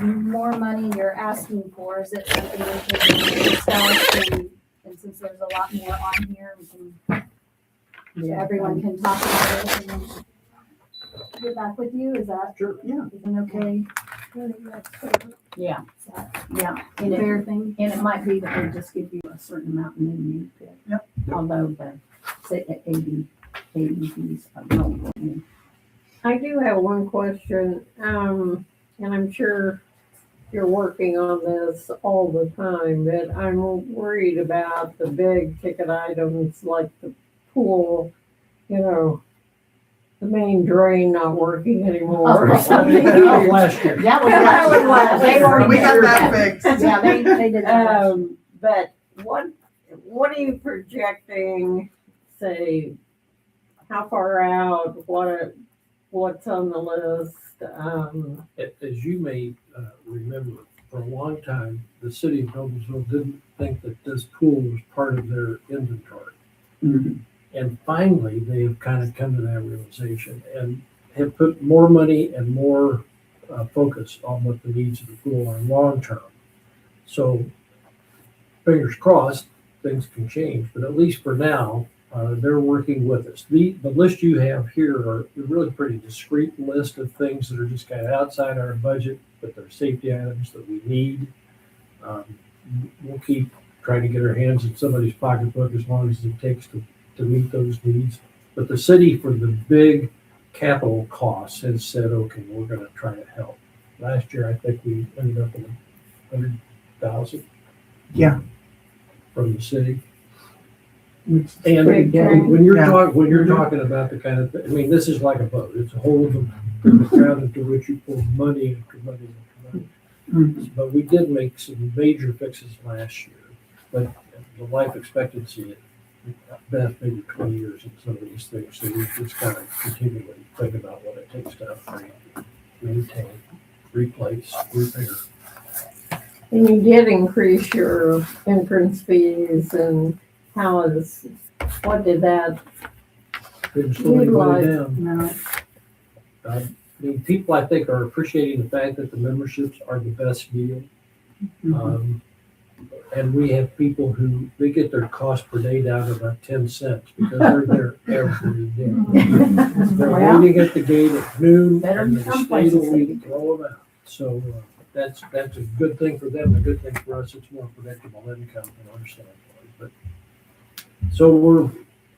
more money you're asking for? Is it something we can discuss? And since there's a lot more on here, we can, so everyone can talk about it and then get back with you? Is that, Sure. Yeah. is that okay? Yeah, Is that yeah. a And fair thing? it might be that they just give you a certain amount and then you pick. Yep. Although the, say, ADs are available. I do have one question, and I'm sure you're working on this all the time, but I'm worried about the big ticket items like the pool, the main drain not working anymore. or something. Last year. That was That was last They year. already We got figured that that. fixed. Yeah, they did that. But what are you projecting, say, how far out, what's on the list? As you may remember, for a long time, the city of Noblesville didn't think that this pool was part of their inventory. And finally, they have kind of come to that realization and have put more money and more focus on what the needs of the pool are long term. So fingers crossed, things can change, but at least for now, they're working with us. The list you have here are a really pretty discrete list of things that are just kind of outside our budget, but they're safety items that we need. We'll keep trying to get our hands in somebody's pocketbook as long as it takes to meet those needs. But the city, for the big capital costs, has said, okay, we're going to try to help. Last year, I think we ended up with 100,000. Yeah. From the city. Pretty And good. when you're Yeah. talking about the kind of, I mean, this is like a boat. It's a hole in the ground into which you pull money after money after money. But we did make some major fixes last year. But the life expectancy at best maybe 20 years in some of these things. So we just got to continually think about what it takes to upgrade, maintain, replace, repair. And you did increase your entrance fees, and what did that, Didn't slow anybody Utilize. down. No. I mean, people, I think, are appreciating the fact that the memberships are the best deal. And we have people who, they get their cost per day down to about 10 cents because they're there every day. They're Well, waiting at the gate at noon, better and than the some state will places. leave, throw them out. So that's a good thing for them, a good thing for us. It's more predictable income from our standpoint. But so we're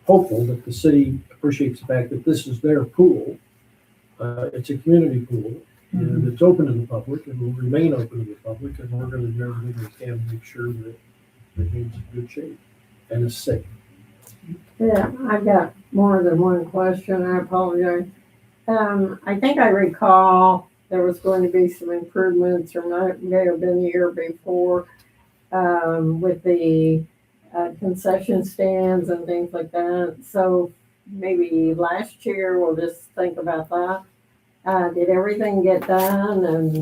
hopeful that the city appreciates the fact that this is their pool. It's a community pool, and it's open to the public, and will remain open to the public, and we're going to do everything we can to make sure that it remains in good shape and is safe. yeah, I've got more than one question, I apologize. I think I recall there was going to be some improvements, or may have been the year before, with the concession stands and things like that. So maybe last year, we'll just think about that. Did everything get done? And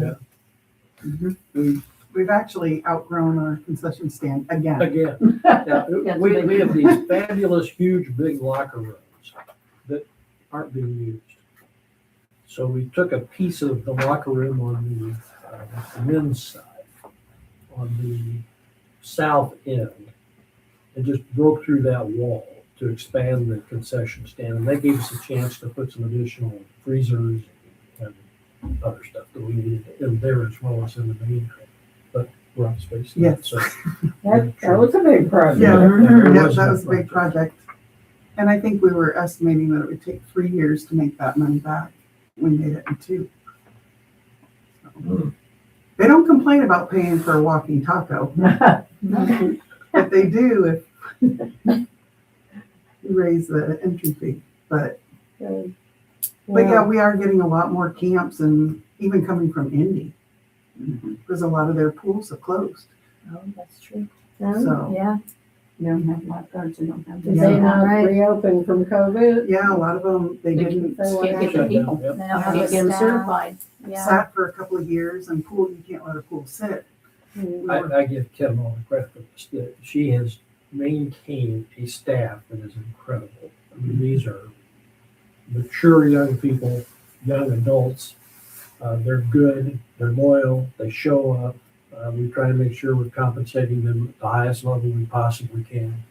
Yeah. We've actually outgrown our concession stand again. Again, we have these fabulous, huge, big locker rooms that aren't being used. So we took a piece of the locker room on the men's side, on the south end, and just broke through that wall to expand the concession stand. And that gave us a chance to put some additional freezers and other stuff that we needed in there as well as in the main room. But we're out of space. now, Yes. So that was a big project. Yeah, There yeah, was that no was a big project. And I think we were estimating that it would take 3 years to make that money back. We made it in 2. So, they don't complain about paying for a walking taco, but they do if you raise the entry fee. But yeah, we are getting a lot more camps, and even coming from Indy, because a lot of their pools have closed. Oh, that's true. So Yeah, They don't have lifeguards, they don't have. Did they not Right. reopen from COVID? yeah, a lot of them, they didn't They were Can't get shut the people. down, yep. they don't have Can't the get them staff. certified. Yeah, sat for a couple of years, and pool, you can't let a pool sit. I give Kim all the credit for this. That she has maintained a staff that is incredible. I mean, these are mature young people, young adults. They're good. they're loyal, they show up. We try to make sure we're compensating them at the highest level we possibly can.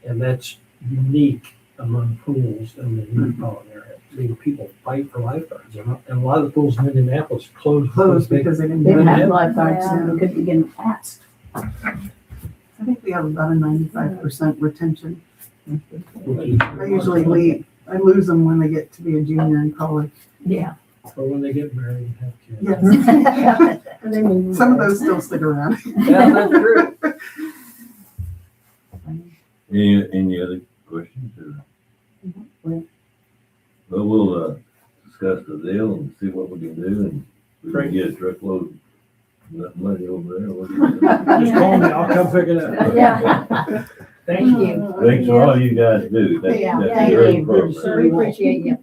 And that's unique among pools in the metropolitan area. I mean, people fight for lifeguards, and a lot of the pools in Indianapolis closed. Closed because they didn't They get didn't it. have lifeguards, Yeah. and we couldn't get them fast. I think we have about a 95% retention. Which is- I usually leave. I lose them when they get to be a junior in college. Yeah. Or when they get married and have kids. Yes. And they need Some of those still stick around. Yeah, that's true. Any other questions? Well- Well, we'll discuss the deal and see what we can do, and we Great. can get a truckload of that money over there. What do you think? Just call me, I'll come pick it up. Yeah. Thank you. Thanks for all you guys do. That's, Yeah, that's thank very you. appropriate. We appreciate you.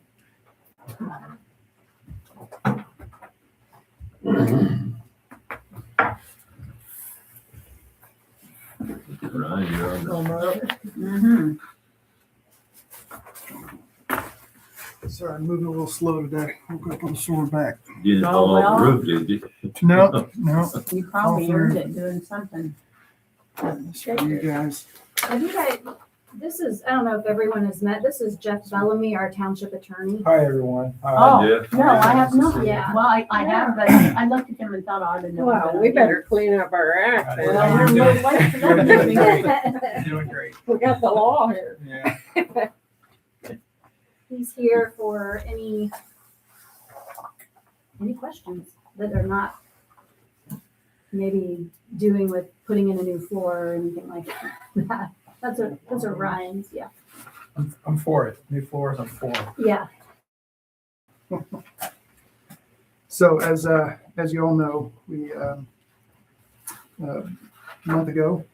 Brian, you're on the. Mhm. Sorry, I'm moving a little slow today. Woke up with a sore back. You didn't Oh, fall off the well. roof, did you? No, no. You probably earned it doing something. It's for you guys. Have you guys, this is, I don't know if everyone has met, this is Jeff Bellamy, our township attorney. Hi, everyone. Oh, Jeff? no, I have not. Yeah. Well, I have, but I looked at them and thought I didn't know. Well, we better clean up our act. Well, Well, you're I'm doing- not late for you're that doing meeting. great. Doing great. We got the law here. Yeah. He's here for any questions that are not maybe doing with putting in a new floor or anything like that. Those are Ryan's, yeah. I'm for it. New floors, I'm for it. Yeah. So as you all know, we, a month ago,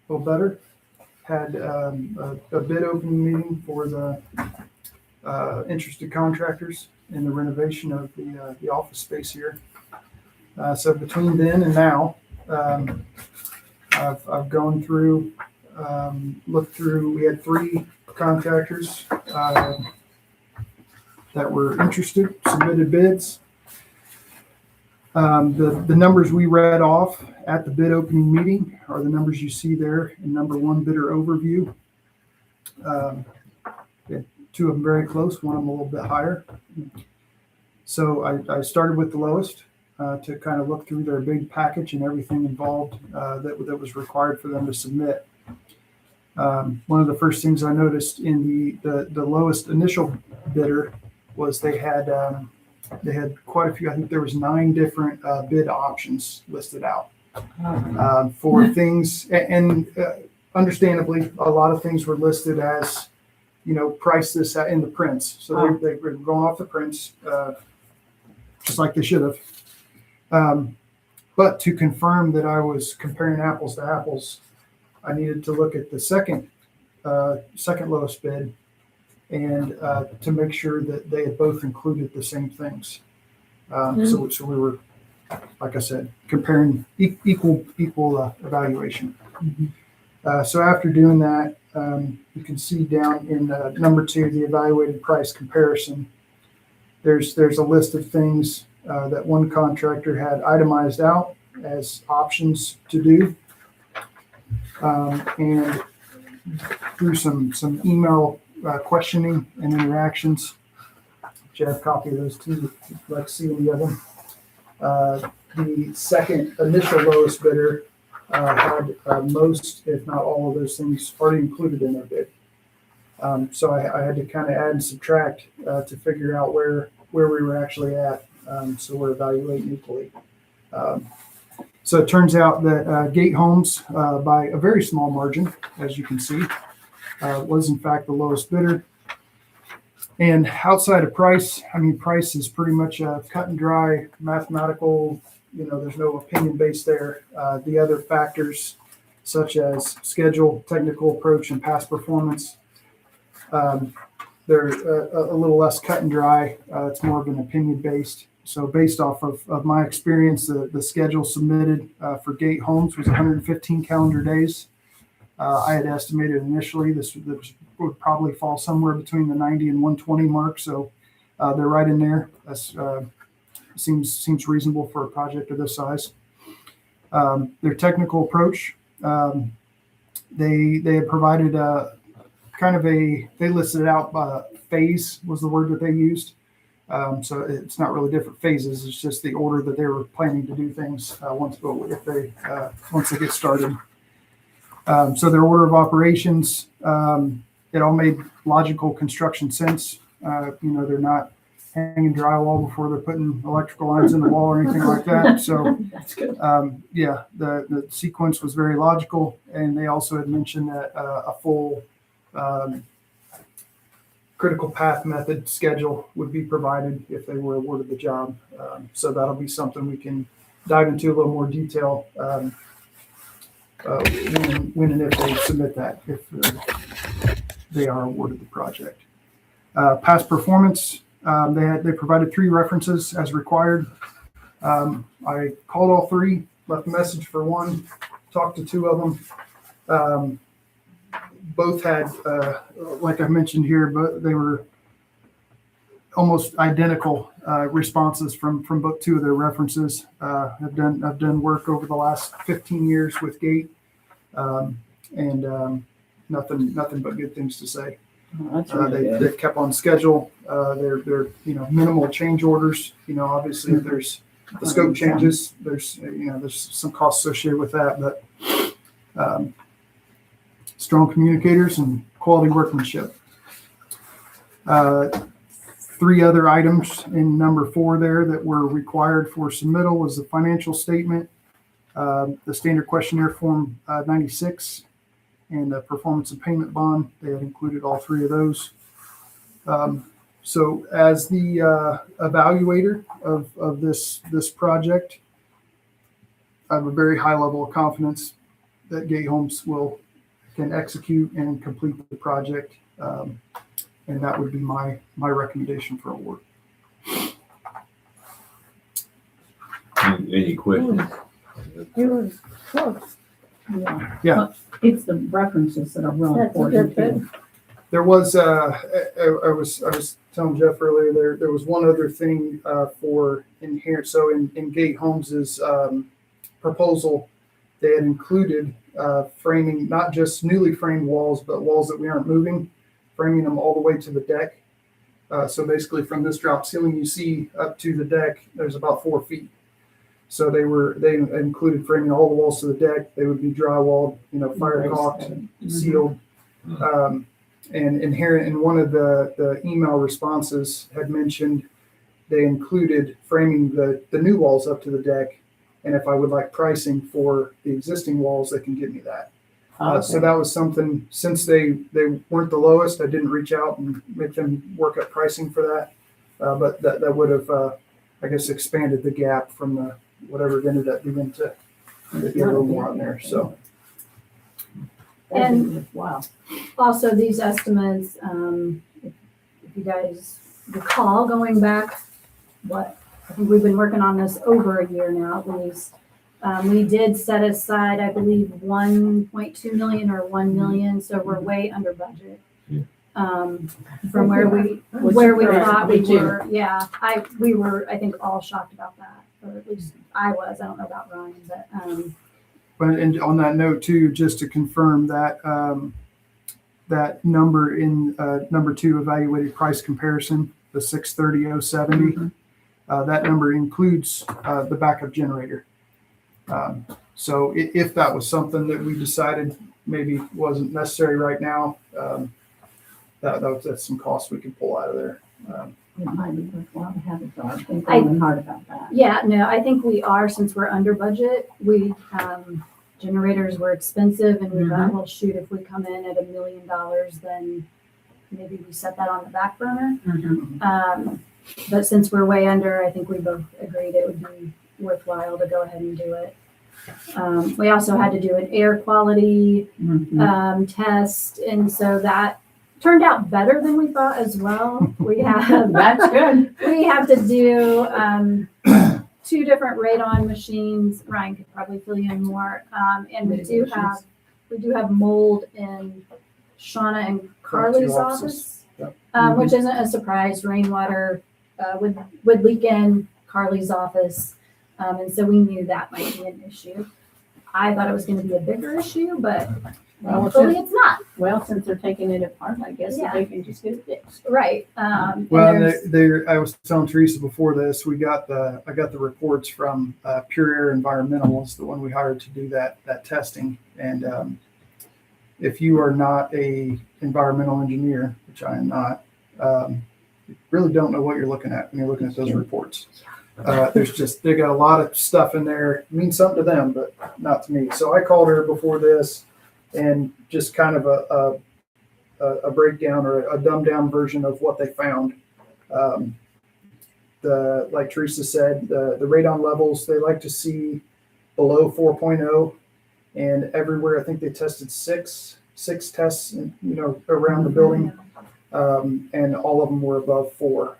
a little better, had a bid opening meeting for the interested contractors in the renovation of the office space here. So between then and now, I've gone through, looked through, we had 3 contractors that were interested, submitted bids. The numbers we read off at the bid opening meeting are the numbers you see there in number 1 bidder overview. We had 2 of them very close, one of them a little bit higher. So I started with the lowest to kind of look through their big package and everything involved that was required for them to submit. One of the first things I noticed in the lowest initial bidder was they had quite a few. I think there was 9 different bid options listed out for things, and understandably, a lot of things were listed as, price this out in the prints. So they were going off the prints, just like they should have. But to confirm that I was comparing apples to apples, I needed to look at the second lowest bid and to make sure that they had both included the same things. So we were, like I said, comparing equal evaluation. So after doing that, you can see down in number 2, the evaluated price comparison. There's a list of things that one contractor had itemized out as options to do. And through some email questioning and interactions, which I have a copy of those too, if you'd like to see any of them. The second initial lowest bidder had most, if not all of those things already included in their bid. So I had to kind of add and subtract to figure out where we were actually at. So we're evaluating equally. So it turns out that Gate Homes, by a very small margin, as you can see, was in fact the lowest bidder. And outside of price, price is pretty much a cut and dry mathematical, there's no opinion based there. The other factors, such as schedule, technical approach, and past performance, they're a little less cut and dry. It's more of an opinion based. So based off of my experience, the schedule submitted for Gate Homes was 115 calendar days. I had estimated initially this would probably fall somewhere between the 90 and 120 mark. So they're right in there. That's seems reasonable for a project of this size. Their technical approach, they had provided they listed it out by phase was the word that they used. So it's not really different phases. It's just the order that they were planning to do things once they get started. So their order of operations, it all made logical construction sense. They're not hanging drywall before they're putting electrical lines in the wall or anything like that. So That's good. the sequence was very logical, and they also had mentioned that a full critical path method schedule would be provided if they were awarded the job. So that'll be something we can dive into a little more detail when and if they submit that, if they are awarded the project. Past performance, they provided 3 references as required. I called all 3, left a message for one, talked to 2 of them. Both had, like I mentioned here, but they were almost identical responses from both 2 of their references. I've done work over the last 15 years with Gate, and nothing but good things to say. Oh, that's really good. They kept on schedule. They're minimal change orders. Obviously if there's the scope changes, there's some costs associated with that, but strong communicators and quality workmanship. 3 other items in number 4 there that were required for submittal was the financial statement, the standard questionnaire form 96, and the performance and payment bond. They had included all 3 of those. So as the evaluator of this project, I have a very high level of confidence that Gate Homes can execute and complete the project, and that would be my recommendation for award. Any questions? You were close. Yeah. Yeah. Well, it's the references that are real That's a important good too. thing. There was, I was telling Jeff earlier, there was one other thing for in here. So in Gate Homes' proposal, they had included framing, not just newly framed walls, but walls that we aren't moving, framing them all the way to the deck. So basically from this drop ceiling you see up to the deck, there's about 4 feet. So they included framing all the walls to the deck. They would be drywalled, fire caulked, sealed. And inherent in one of the email responses had mentioned they included framing the new walls up to the deck. And if I would like pricing for the existing walls, they can give me that. So that was something, since they weren't the lowest, I didn't reach out and make them work up pricing for that. But that would have, I guess, expanded the gap from the whatever it ended up being to be a little more on there. So And- wow. Also, these estimates, if you guys recall, going back, I think we've been working on this over a year now at least. We did set aside, I believe, 1.2 million or 1 million, so we're way under budget. From where we thought we were. Yeah, we were, I think, all shocked about that, or at least I was. I don't know about Ryan, but But and on that note too, just to confirm that that number in number 2 evaluated price comparison, the 630,070, that number includes the backup generator. So if that was something that we decided maybe wasn't necessary right now, that's some costs we can pull out of there. It might be worthwhile to have it, though. I think I'm hard about that. yeah, no, I think we are, since we're under budget. Generators were expensive, and we thought, well, shoot, if we come in at $1 million, then maybe we set that on the back burner. But since we're way under, I think we both agreed it would be worthwhile to go ahead and do it. We also had to do an air quality test, and so that turned out better than we thought as well. We have That's good. we have to do 2 different radon machines. Ryan could probably fill you in more. And we do have mold in Shauna and Carly's Two offices. office, Yep. which isn't a surprise. Rainwater would leak in Carly's office. And so we knew that might be an issue. I thought it was gonna be a bigger issue, but Well, hopefully it's not. Well, since they're taking it apart, I guess Yeah. they can just get it fixed. Right. Well, And there's- I was telling Teresa before this, I got the reports from Pure Air Environmental, is the one we hired to do that testing. And if you are not a environmental engineer, which I am not, you really don't know what you're looking at when you're looking at those reports. They got a lot of stuff in there. It means something to them, but not to me. So I called her before this and just kind of a breakdown or a dumbed down version of what they found. Like Teresa said, the radon levels, they like to see below 4.0, and everywhere I think they tested six tests, around the building, and all of them were above 4,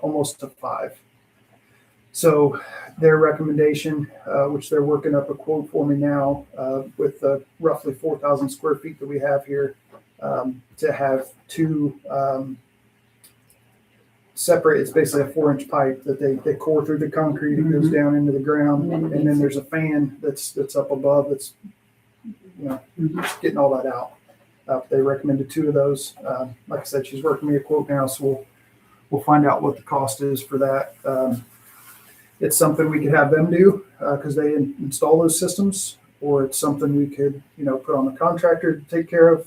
almost to 5. So their recommendation, which they're working up a quote for me now, with the roughly 4,000 square feet that we have here, to have 2 separate. It's basically a 4-inch pipe that they core through the concrete. It goes down into the ground, and then there's a fan that's up above that's getting all that out. They recommended 2 of those. Like I said, she's working me a quote now, so we'll find out what the cost is for that. It's something we could have them do because they install those systems, or it's something we could, put on the contractor to take care of.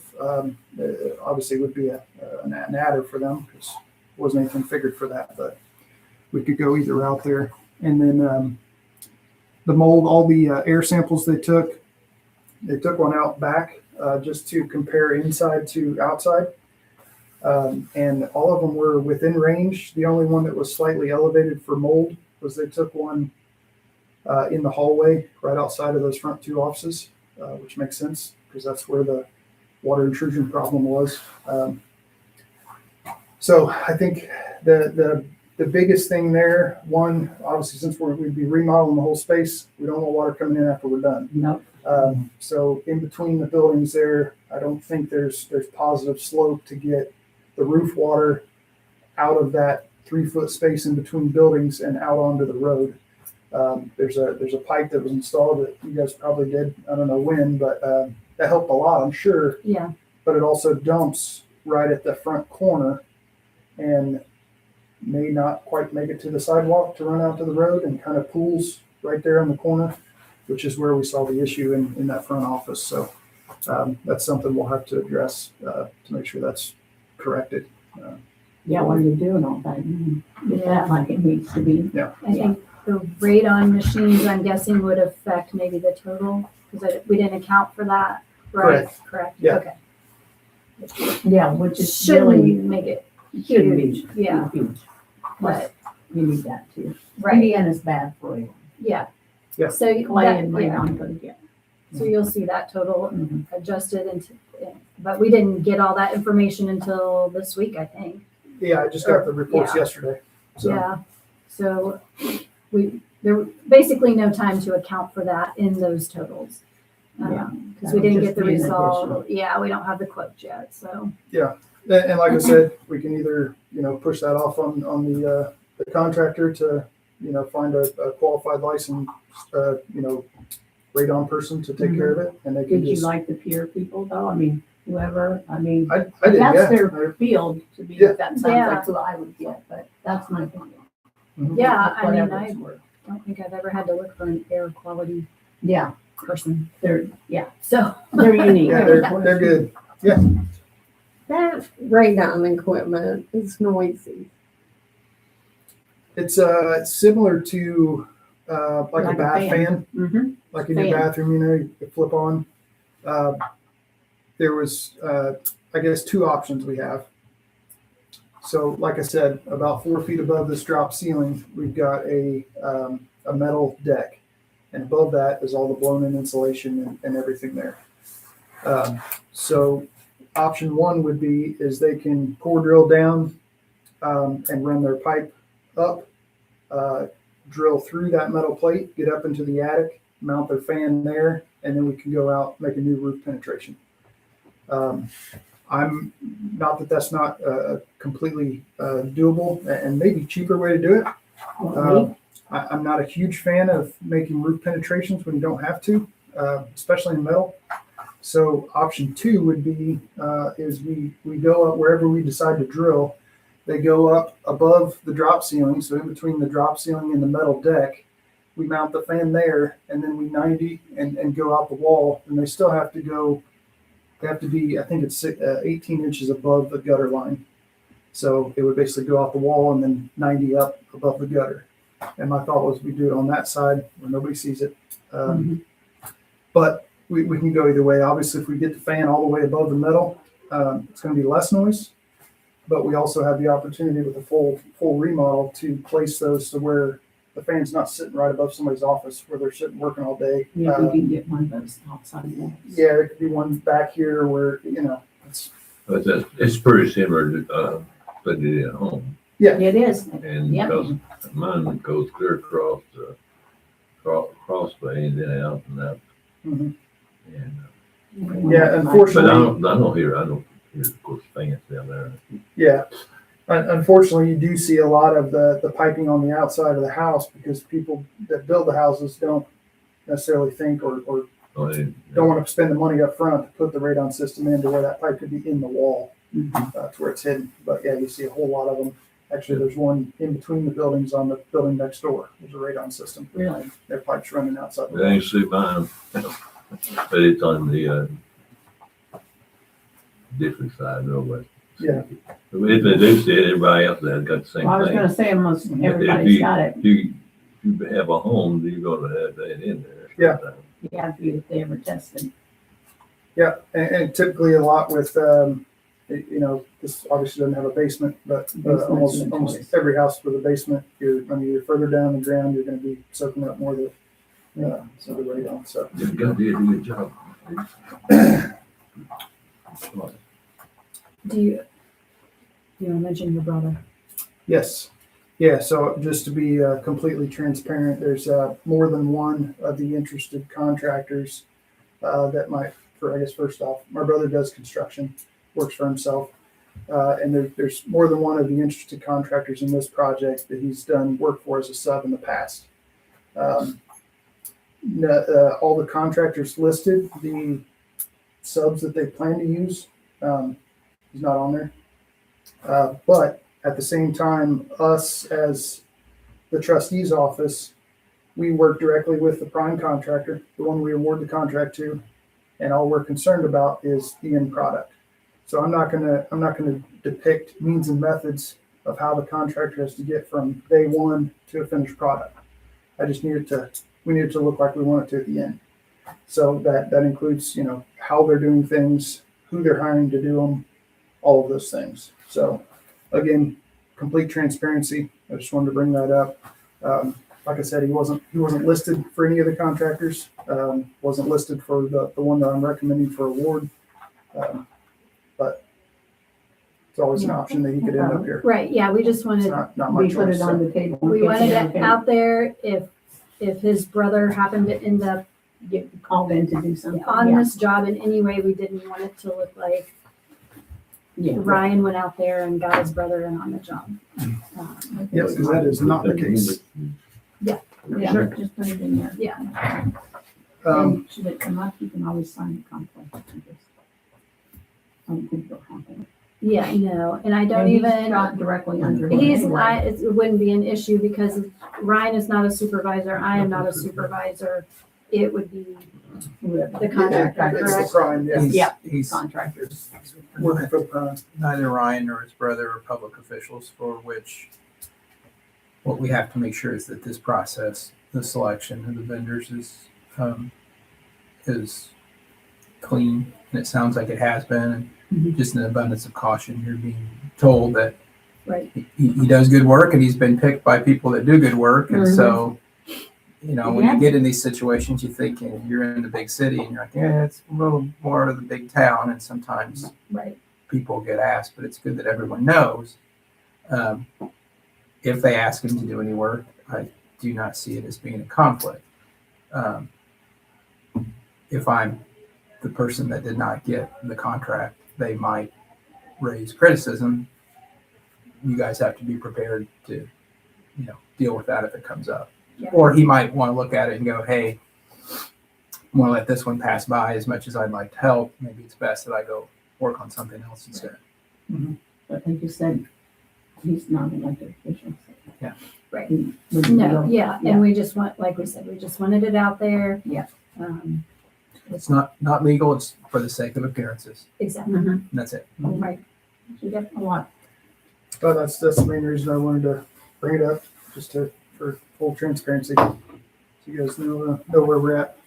Obviously, it would be an adder for them because wasn't anything figured for that, but we could go either route there. And then the mold, all the air samples they took one out back just to compare inside to outside. And all of them were within range. The only one that was slightly elevated for mold was they took one in the hallway right outside of those front 2 offices, which makes sense because that's where the water intrusion problem was. So I think the biggest thing there, one, obviously, since we'd be remodeling the whole space, we don't want water coming in after we're done. Nope. So in between the buildings there, I don't think there's positive slope to get the roof water out of that 3-foot space in between buildings and out onto the road. There's a pipe that was installed that you guys probably did. I don't know when, but that helped a lot, I'm sure. Yeah. But it also dumps right at the front corner and may not quite make it to the sidewalk to run out to the road, and kind of pools right there in the corner, which is where we saw the issue in that front office. So that's something we'll have to address to make sure that's corrected. Yeah, when you're doing all that, you get that like it needs to be. I think the radon machines, I'm guessing, would affect maybe the total, because we didn't account for that, right? Correct. Yeah. Okay. Yeah, which is Shouldn't really make it shouldn't be huge. Yeah, huge. but, You need that too. right, Indiana's bad for you. yeah. Yeah. So Clay that, and yeah. radon go together. So you'll see that total Mhm. adjusted but we didn't get all that information until this week, I think. Yeah, I just got the reports Yeah. yesterday. So Yeah, so there were basically no time to account for that in those totals. Yeah. Because we didn't get the That would just be an result. additional. Yeah, we don't have the quote yet, so. and like I said, we can either, push that off on the contractor to, find a qualified licensed, radon person to take care of it, and they can Did you just. like the peer people though? I mean, whoever, I mean, I did, that's yeah. their field to be, Yeah. that sounds Yeah. like who I would get, but that's my opinion. Yeah, I mean, Whatever I it's worth. don't think I've ever had to look for an air quality Yeah, person. they're, yeah, So, they're unique. Yeah, they're good. That radon equipment is noisy. It's similar to like a bath fan. Mm-hmm. Like in your Fan. bathroom, you flip on. There was, I guess, 2 options we have. So, like I said, about 4 feet above this drop ceiling, we've got a metal deck, and above that is all the blown-in insulation and everything there. So, option 1 would be is they can core drill down and run their pipe up, drill through that metal plate, get up into the attic, mount their fan there, and then we can go out, make a new roof penetration. I'm not that that's not completely doable and maybe cheaper way to do it. I'm not a huge fan of making roof penetrations when you don't have to, especially in metal. So option 2 would be is we go up wherever we decide to drill. They go up above the drop ceiling, so in between the drop ceiling and the metal deck. We mount the fan there, and then we 90 and go out the wall. And they still have to go. They have to be, I think it's 18 inches above the gutter line. So it would basically go out the wall and then 90 up above the gutter. And my thought was we do it on that side where nobody sees it. But we can go either way. Obviously, if we get the fan all the way above the metal, it's going to be less noise. But we also have the opportunity with a full remodel to place those to where the fan's not sitting right above somebody's office where they're sitting working all day. Yeah, we can get one of those outside walls. Yeah, there could be one back here where, it's, But it's pretty similar to, putting it at home. It is. And Yep. because mine goes clear across the cross bay and then out and up. Mhm. And, Yeah, but unfortunately. I don't hear, of course, fans down there. Yeah. Unfortunately, you do see a lot of the piping on the outside of the house because people that build the houses don't necessarily think or Oh, and- don't want to spend the money up front to put the radon system in to where that pipe could be in the wall to where it's hidden. But yeah, you see a whole lot of them. Actually, there's one in between the buildings on the building next door. There's a radon system. Really? Their pipes running outside. the They ain't see mine, but it's on the, different side, no way. Yeah. If they do see it, everybody else has got the same Well, I was thing. gonna say almost If everybody's got it. You have a home, you're gonna have that in there. Yeah. sometime. Yeah, if they ever tested. Yeah, and typically a lot with, this obviously doesn't have a basement, but Basement's almost notorious. every house with a basement, you're further down the ground, you're going to be soaking up more of the radon. So You gotta do a good job. Do you want to mention your brother? yes, yeah. So just to be completely transparent, there's more than one of the interested contractors that might. I guess first off, my brother does construction, works for himself. And there's more than one of the interested contractors in this project that he's done work for as a sub in the past. All the contractors listed, the subs that they plan to use, is not on there. But at the same time, us as the trustee's office, we work directly with the prime contractor, the one we award the contract to, and all we're concerned about is the end product. So I'm not gonna depict means and methods of how the contractor has to get from day one to a finished product. I just we need it to look like we want it to at the end. So that includes, how they're doing things, who they're hiring to do them, all of those things. So again, complete transparency. I just wanted to bring that up. Like I said, he wasn't listed for any of the contractors. Wasn't listed for the one that I'm recommending for award. But it's always an option that he could end up here. Right, yeah, we just It's wanted, not my We put choice. it on the table. we wanted it Okay. out there if his brother happened to end up Get called in to do something. on Yeah. this job in any way, we didn't want it to look like Yeah. Ryan went out there and got his brother in on the job. Yes, because that is not the case. Yeah, just put it in there. Yeah. And should it come up, you can always sign the conflict. I don't think it'll happen. Yeah, no, and I don't And he's even, not directly under him he's, anyway. it wouldn't be an issue because Ryan is not a supervisor, I am not a supervisor. It would be Whoever. the contractor, It's the correct? prime, yeah. Yeah. He's Contractors. Working for the prime. neither Ryan nor his brother are public officials, for which what we have to make sure is that this process, the selection of the vendors is clean. And it sounds like it has been. And just an abundance of caution, you're being told that Right, he does good work and he's been picked by people that do good work. And so, when Yeah. you get in these situations, you think you're in the big city and you're like, yeah, it's a little more of the big town. And sometimes right. people get asked, but it's good that everyone knows. If they ask him to do any work, I do not see it as being a conflict. If I'm the person that did not get the contract, they might raise criticism. You guys have to be prepared to, deal with that if it comes up. Or he might want to look at it and go, hey, I'm going to let this one pass by as much as I'd like to help. Maybe it's best that I go work on something else instead. But like you said, he's not an elected official. So Yeah. Right. he wouldn't No, go- yeah, and we just want, like we said, we just wanted it out there. Yeah. It's not legal. It's for the sake of appearances. Exactly, And that's it. right. You get a lot. But that's the main reason I wanted to bring it up, just for full transparency, so you guys know where we're at.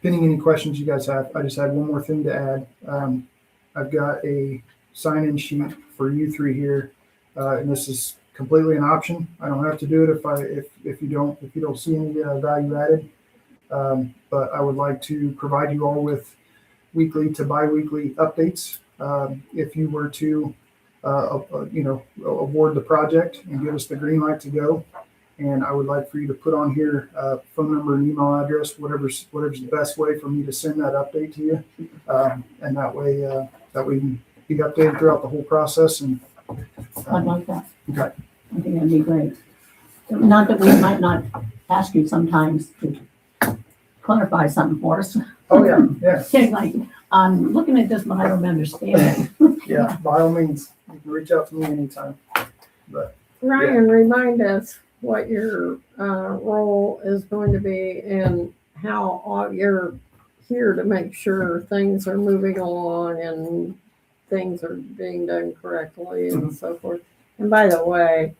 Pending any questions you guys have, I just had one more thing to add. I've got a sign-in sheet for you three here, and this is completely an option. I don't have to do it if you don't see any value added. But I would like to provide you all with weekly to bi-weekly updates. If you were to award the project and give us the green light to go. And I would like for you to put on here phone number and email address, whatever's the best way for me to send that update to you. And that way we can be updated throughout the whole process. And I'd like that. Okay. I think that'd be great. Not that we might not ask you sometimes to clarify something for us. oh yeah, Like, I'm looking at this, but I don't understand it. yeah. By all means, you can reach out to me anytime. Ryan, remind us what your role is going to be and how you're here to make sure things are moving along and things are being done correctly and so forth. And by the way,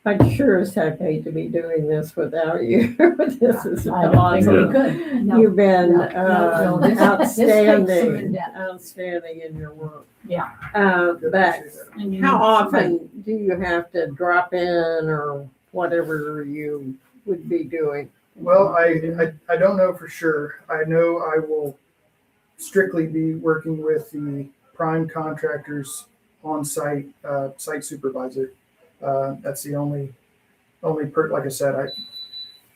I'd sure as heck hate to be doing this without you. This is I don't think we awesome. could. No, You've been no, this takes some outstanding, in-depth. outstanding in your work. Yeah. But And you how need often do you have to drop in or whatever you would be doing? Well, I don't know for sure. I know I will strictly be working with the prime contractors on site, site supervisor. That's the only like I said,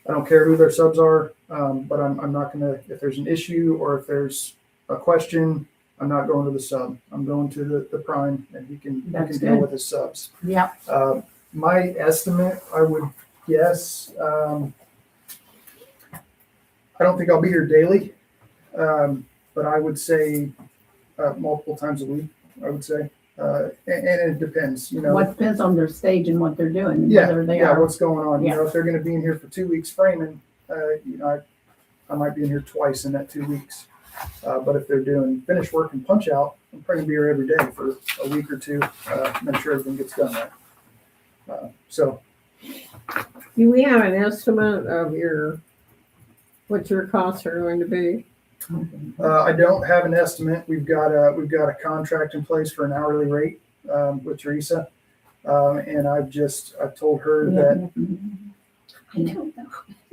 I don't care who their subs are, but I'm not gonna, if there's an issue or if there's a question, I'm not going to the sub. I'm going to the prime and he can That's deal good. with his subs. Yeah. My estimate, I would guess, I don't think I'll be here daily, but I would say multiple times a week, I would say. And it depends, you know. What depends on their stage and what they're doing, Yeah, whether they yeah, are. what's going on? You Yeah. know, if they're going to be in here for 2 weeks framing, I might be in here twice in that 2 weeks. But if they're doing finish work and punch out, I'm probably going to be here every day for a week or two, make sure everything gets done right. So Do we have an estimate of what your costs are going to be? I don't have an estimate. We've got a contract in place for an hourly rate with Teresa, and I've told her that. I don't know.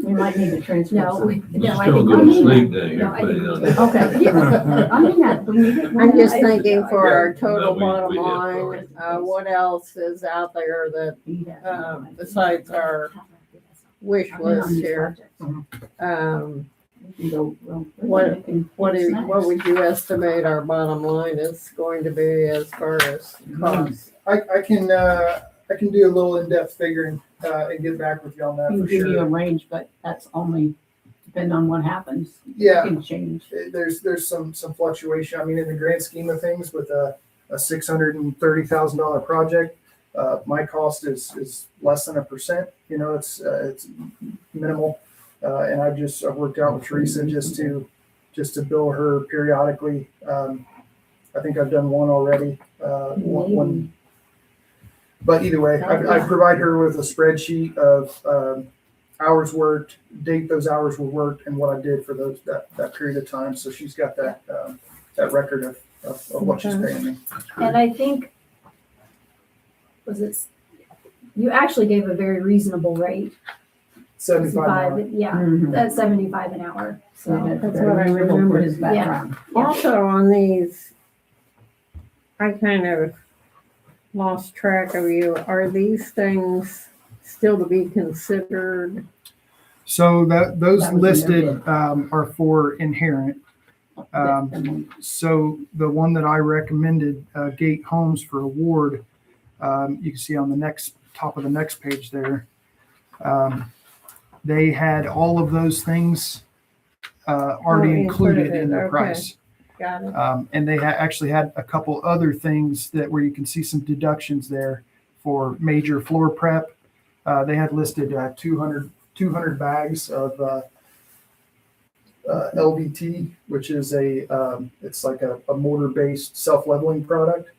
We might need to transfer. No, some. no, I Still think. go to sleep then, No, you're I putting think- on that. Okay, yeah. I mean, that, we need it. I'm just thinking for Yeah. our total No, bottom we did line, already. what else is out there that, besides our wish list here? What would you estimate our bottom line is going to be as far as costs? I can do a little in-depth figuring and get back with you on that Can for give you a sure. range, but that's only depending on what happens. Yeah. It can change. There's some fluctuation. I mean, in the grand scheme of things, with a $630,000 project, my cost is less than 1%. You know, it's minimal, and I've worked out with Teresa just to bill her periodically. I think I've done one already. One. But either way, I provide her with a spreadsheet of hours worked, date those hours were worked, and what I did for that period of time. So she's got that record of what she's paying me. And I think, you actually gave a very reasonable rate. 75 an hour. Yeah, Mhm. that's 75 an hour. So That's That's very what I reasonable for remember. his background. Also on these, I kind of lost track of you. Are these things still to be considered? So those That was in their listed bid. are for inherent. So the one that I recommended, Gate Homes for award, you can see on the top of the next page there. They had all of those things already Already included included, in their okay. price. Got it. And they actually had a couple other things that where you can see some deductions there for major floor prep. They had listed 200 bags of LVT, which is it's like a mortar-based self-leveling product.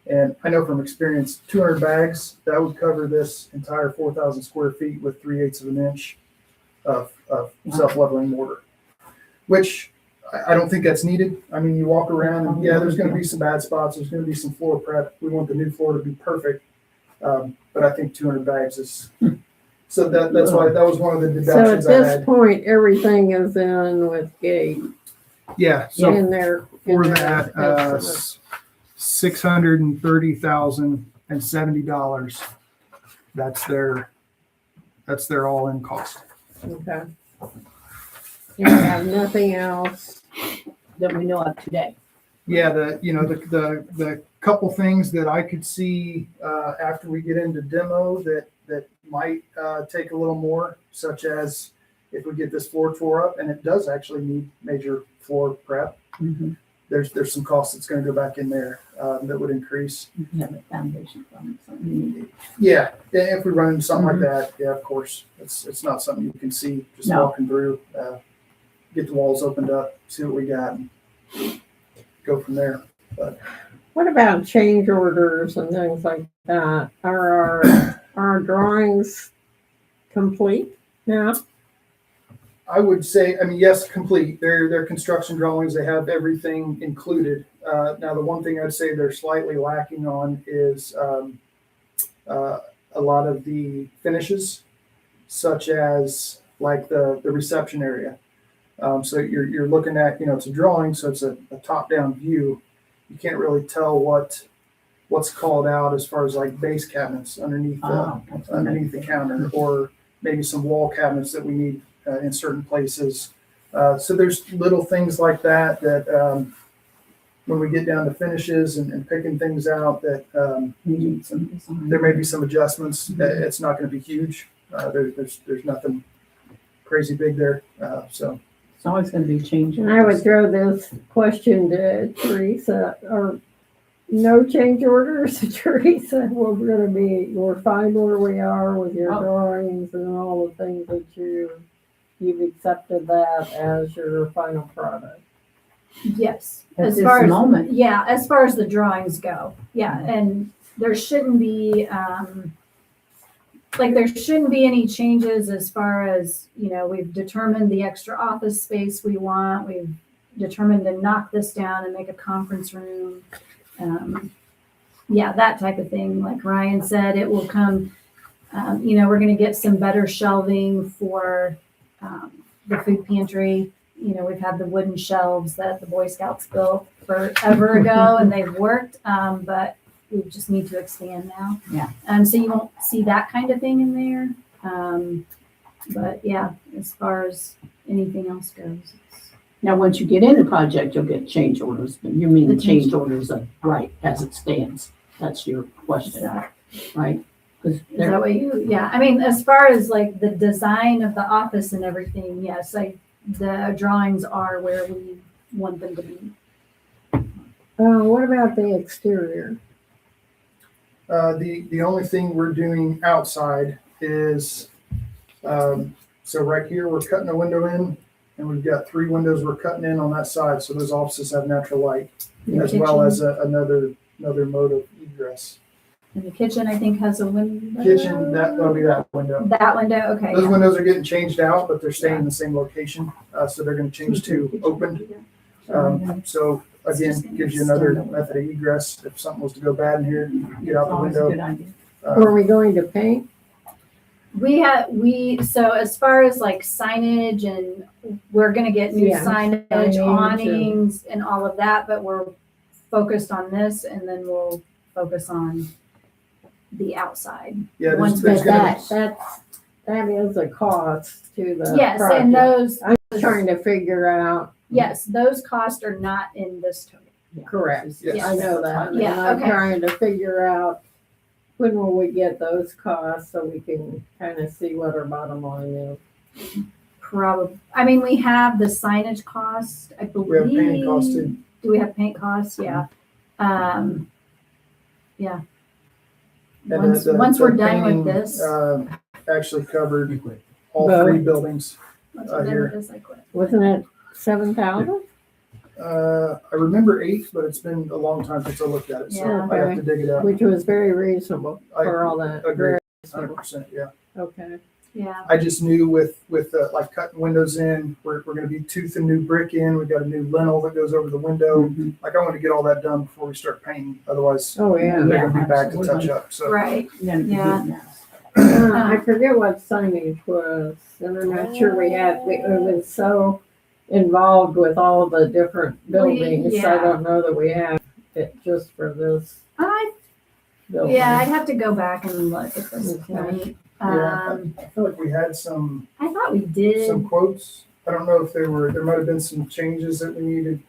And I know from experience, 200 bags, that would cover this entire 4,000 square feet with 3/8 of an inch of self-leveling mortar, which I don't think that's needed. I mean, you walk around and yeah, there's going to be some bad spots. There's going to be some floor prep. We want the new floor to be perfect. But I think 200 bags is, so that's why that was one of the So at deductions I this had. point, everything is in with gate Yeah, so in their. for in their that, estimate. $630,070. That's their all-in cost. Okay. You have nothing else. That we know of today. Yeah, the couple things that I could see after we get into demo that might take a little more, such as if we get this floor tore up, and it does actually need major floor prep. Mhm. There's some costs that's going to go back in there that would increase. You can have a foundation from something. Yeah, if we run into something like that, yeah, of course, it's not something you can see just No. walking through. Get the walls opened up, see what we got, and go from there. What about change orders and things like that? Are our drawings complete now? I would say, I mean, yes, complete. They're construction drawings. They have everything included. Now, the one thing I'd say they're slightly lacking on is a lot of the finishes, such as like the reception area. So you're looking at, it's a drawing, so it's a top-down view. You can't really tell what's called out as far as like base cabinets underneath the counter, or maybe some wall cabinets that we need in certain places. So there's little things like that when we get down to finishes and picking things out that You need some design. there may be some adjustments. It's not going to be huge. There's nothing crazy big there. So It's always gonna be changing. And I would throw this question to Teresa, or no change orders, Teresa? We're fine where we are with your Oh. drawings and all the things that you've accepted that as your final product. Yes, At as this far as, moment. yeah, as far as the drawings go, yeah, and there shouldn't be, there shouldn't be any changes as far as, we've determined the extra office space we want, we've determined to knock this down and make a conference room. Yeah, that type of thing, like Ryan said, it will come, we're gonna get some better shelving for, the food pantry. We've had the wooden shelves that the Boy Scouts built forever ago and they've worked, but we just need to expand now. Yeah. So you won't see that kind of thing in there. But yeah, as far as anything else goes, it's, Now, once you get in the project, you'll get change orders, but you mean the The change- change orders of right as it stands. That's your question, right? Because is that what yeah, I mean, as far as like the design of the office and everything, yes, the drawings are where we want them to be. What about the exterior? the only thing we're doing outside is so right here we're cutting a window in, and we've got 3 windows we're cutting in on that side, so those offices have natural light, The as well kitchen- as another mode of egress. And the kitchen, I think, has a window. Kitchen, that'll be that window. That window, okay. Those yeah. windows are getting changed out, but they're staying in the same location, so they're going to change to open. So again, gives you another method of egress if something was to go bad in here, get out the Always a window. good idea. Are we going to paint? So as far as like signage, and we're gonna get new Yeah, signage, signage awnings and all of that, but we're focused on this, and then we'll focus on the outside. Yeah, Once there's But going to that is a cost to the Yes, project. and those, I'm trying to figure out, yes, those costs are not in this total. Yeah. correct. Yes. I know that. Yeah, And I'm okay. trying to figure out when will we get those costs so we can kind of see what our bottom line is? Probably, I mean, we have the signage cost, I believe. We have painting costs too. Do we have paint costs? Yeah. Yeah. And Once we're the done with painting, this. Actually covered You quit. all Both. 3 buildings. Once we're done here. with this, I quit. Wasn't it 7,000? I remember 8, but it's been a long time since I looked at it, so Yeah. I have to dig it up. Which was very reasonable for all that. Agree. Very reasonable. 100%, yeah. Okay. Yeah. I just knew with like cutting windows in, we're gonna be toothing new brick in, we've got a new lintel that goes over the window. Like I want to get all that done before we start painting, otherwise Oh, yeah. they're gonna be back to absolutely. touch up, so. Right. Then it'd be Yeah. good now. I forget what signage was, and I'm not sure it was so involved with all the different buildings. yeah. I don't know that we have it just for this building. Yeah, I'd have to go back and look at this Okay. point. Yeah, I feel like we had some I thought we did. quotes. I don't know if there might have been some changes that we needed.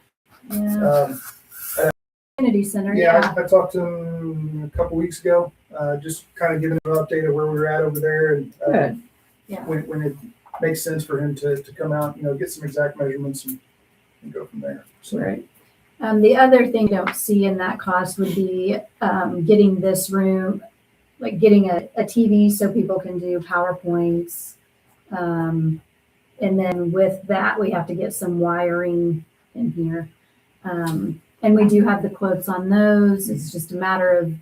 Yeah. Um, Community center, Yeah, yeah. I talked to him a couple weeks ago, just kind of giving him an update of where we were at over there and Good. Yeah. when it makes sense for him to come out, get some exact measurements and go from there. So Right. The other thing you don't see in that cost would be getting this room, like getting a TV so people can do PowerPoints. And then with that, we have to get some wiring in here. And we do have the quotes on those. It's just a matter of,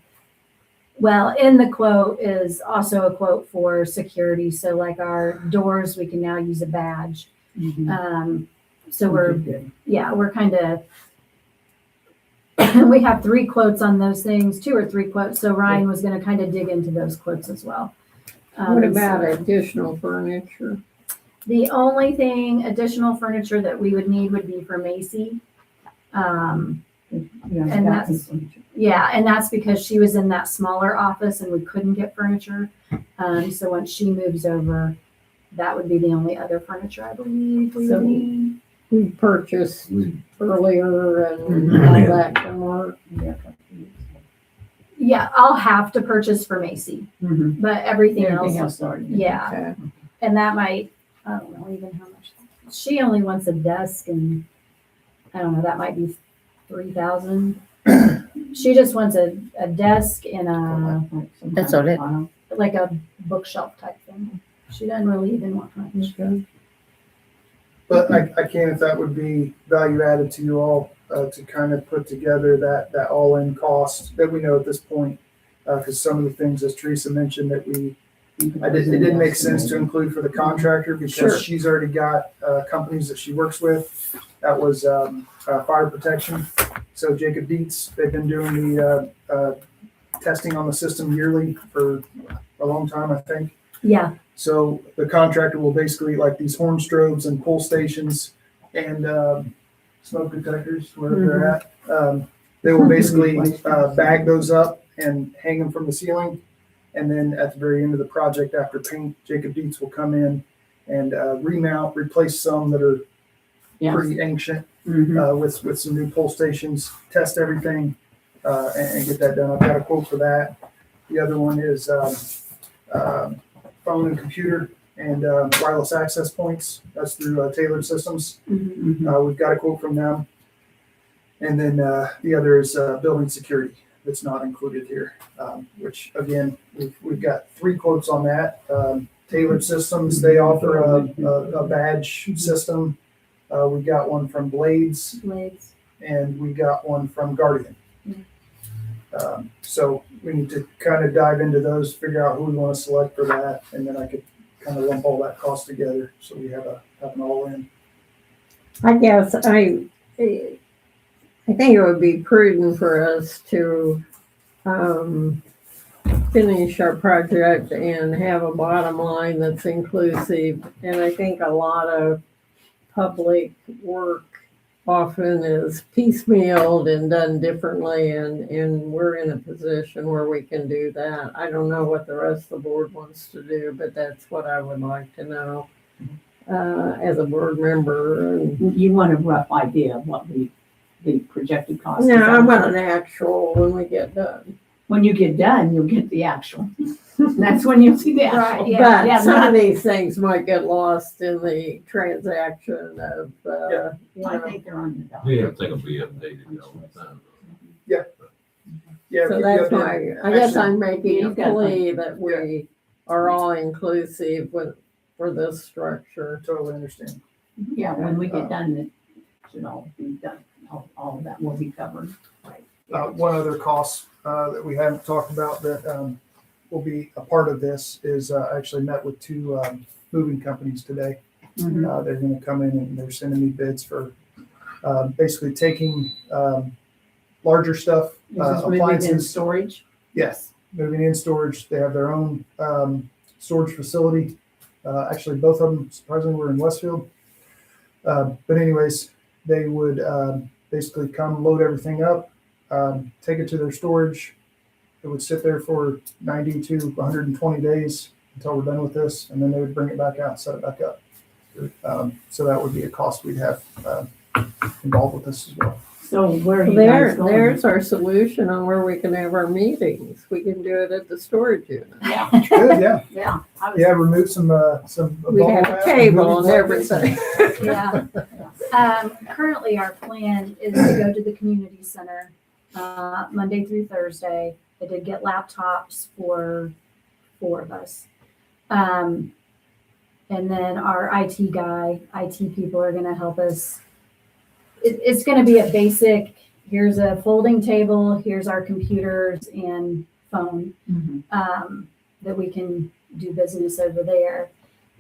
well, in the quote is also a quote for security. So like our doors, we can now use a badge. So we're kind of, we have 3 quotes on those things, 2 or 3 quotes. So Ryan was going to kind of dig into those quotes as well. What about so additional furniture? The only thing additional furniture that we would need would be for Macy. And that's- Yeah, and that's because she was in that smaller office and we couldn't get furniture. So once she moves over, that would be the only other furniture I believe we So- would need. We purchased We- earlier and all that can work. Yeah, I'll have to purchase for Macy, Mhm. but everything Everything else, else already. yeah. Okay. And that might, I don't know even how much. She only wants a desk and I don't know, that might be 3,000. She just wants a desk and That's all it. like a bookshelf type thing. She doesn't really even want much. but I can, if that would be value added to you all, to kind of put together that all-in cost that we know at this point. Because some of the things, as Teresa mentioned, that it didn't make sense to include for the contractor because Sure. she's already got companies that she works with. That was fire protection. So Jacob Dietz, they've been doing the testing on the system yearly for a long time, I think. Yeah, So the contractor will basically, like these horn strobes and pull stations and smoke detectors, wherever they're at, they will basically bag those up and hang them from the ceiling. And then at the very end of the project, after paint, Jacob Dietz will come in and remount, replace some that are pretty ancient with some new pull stations, test everything, and get that done. I've got a quote for that. The other one is phone and computer and wireless access points. That's through Tailored Systems. We've got a quote from them. And then the other is building security that's not included here, which again, we've got 3 quotes on that. Tailored Systems, they offer a badge system. We've got one from Blades blades. and we got one from Guardian. So we need to kind of dive into those, figure out who we want to select for that, and then I could kind of lump all that cost together so we have an all in. I guess I think it would be prudent for us to finish our project and have a bottom line that's inclusive. And I think a lot of public work often is piecemealed and done differently, and we're in a position where we can do that. I don't know what the rest of the board wants to do, but that's what I would like to know as a board member. And You want a rough idea of what the projected cost is? no, I want an actual when we get done. When you get done, you'll get the actual. That's when you'll see the actual. Right, yeah. Yeah, But some not- of these things might get lost in the transaction of, you I know. think they're on the We docket. have to think of be updated all the time. Yeah. So we- that's yeah, why, I guess I'm making a You've got plea that we are all inclusive for this structure. Totally understand. Yeah, when we get done, it should all be done. All of that will be covered. One other cost that we haven't talked about that will be a part of this is I actually met with two moving companies today. They're going to come in and they're sending me bids for basically taking larger stuff, Is this moving in appliances. storage? Yes, moving in storage. They have their own storage facility. Actually, both of them surprisingly were in Westfield. But anyways, they would basically come load everything up, take it to their storage. It would sit there for 90 to 120 days until we're done with this, and then they would bring it back out and set it back up. So that would be a cost we'd have involved with this as well. So where are you guys going? There's our solution on where we can have our meetings. We can do it at the storage unit. Yeah, Good, yeah, yeah. I was- yeah. Remove some. We have bubble a table and wrap, moving everything. Yeah. Currently, our plan is to go to the community center Monday through Thursday. I did get laptops for 4 of us. And then our IT guy, IT people are going to help us. It's going to be a basic, here's a folding table, here's our computers and phone that we can do business over there.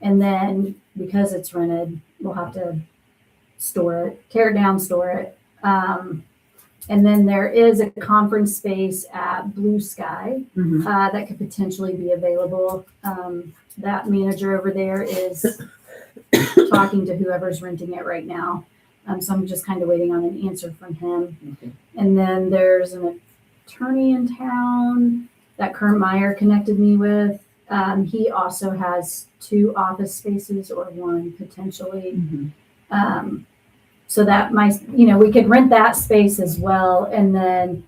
And then because it's rented, we'll have to store it, tear it down, store it. And then there is a conference space at Blue Sky that could potentially be available. That manager over there is talking to whoever's renting it right now. So I'm just kind of waiting on an answer from him. Okay. And then there's an attorney in town that Kurt Meyer connected me with. He also has 2 office spaces or 1 potentially. So that might, we could rent that space as well. And then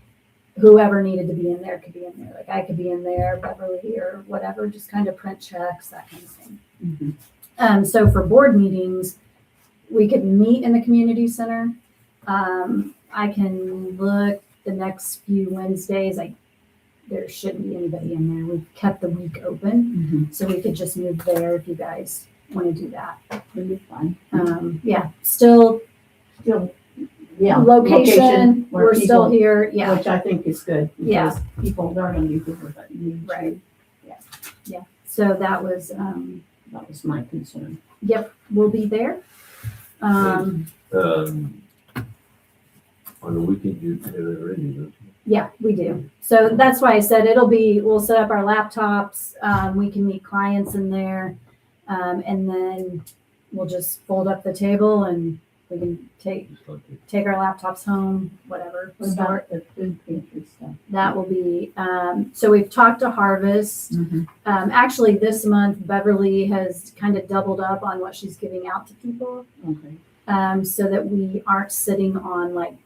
whoever needed to be in there could be in there. Like I could be in there, Beverly or whatever, just kind of print checks, that kind of thing. So for board meetings, we could meet in the community center. I can look the next few Wednesdays. There shouldn't be anybody in there. We've kept the week open, so we could just move there if you guys want to do that. It'll be fun. Still Yeah. location. where We're still people- here. Yeah, Which I think is good. Yeah. Because people, there are going to be people that need to. Right. yeah. So that was. That was my concern. Yep, we'll be there. On the weekend, you have it ready, don't you? Yeah, we do. So that's why I said we'll set up our laptops. We can meet clients in there. And then we'll just fold up the table and we can take Just like it. our laptops home, whatever. What Start. about the food pantry stuff? That will be, so we've talked to Harvest. Actually, this month Beverly has kind of doubled up on what she's giving out to people. Okay. So that we aren't sitting on like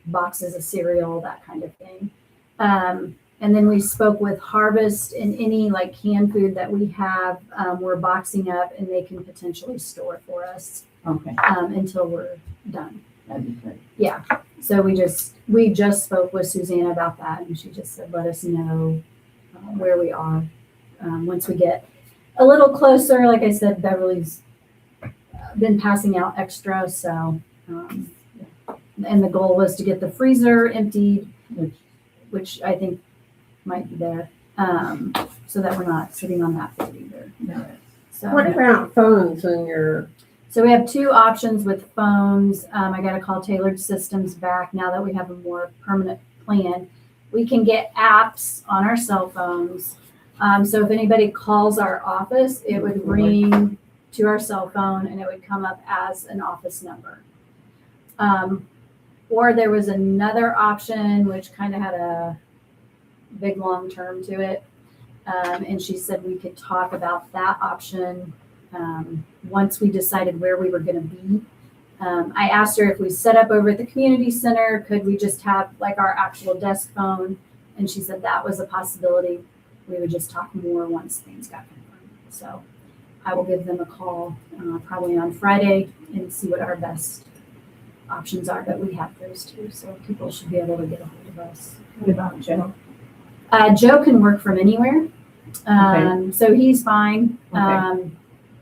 boxes of cereal, that kind of thing. And then we spoke with Harvest, and any like canned food that we have, we're boxing up and they can potentially store for us Okay. until we're done. That'd be great. Yeah. So we just spoke with Susanna about that, and she just said, let us know where we are once we get a little closer. Like I said, Beverly's been passing out extra, so and the goal was to get the freezer emptied, which I think might be there, so that we're not sitting on that food either. No. So What about phones in your, So we have 2 options with phones. I got to call Tailored Systems back now that we have a more permanent plan. We can get apps on our cell phones. So if anybody calls our office, it would ring to our cell phone and it would come up as an office number. Or there was another option which kind of had a big long term to it. And she said we could talk about that option once we decided where we were going to be. I asked her if we set up over at the community center, could we just have like our actual desk phone And she said that was a possibility. We would just talk more once things got confirmed. So I will give them a call probably on Friday and see what our best options are. But we have those two, so people should be able to get a hold of us. What about Joe? Joe can work from anywhere, so he's fine. Okay.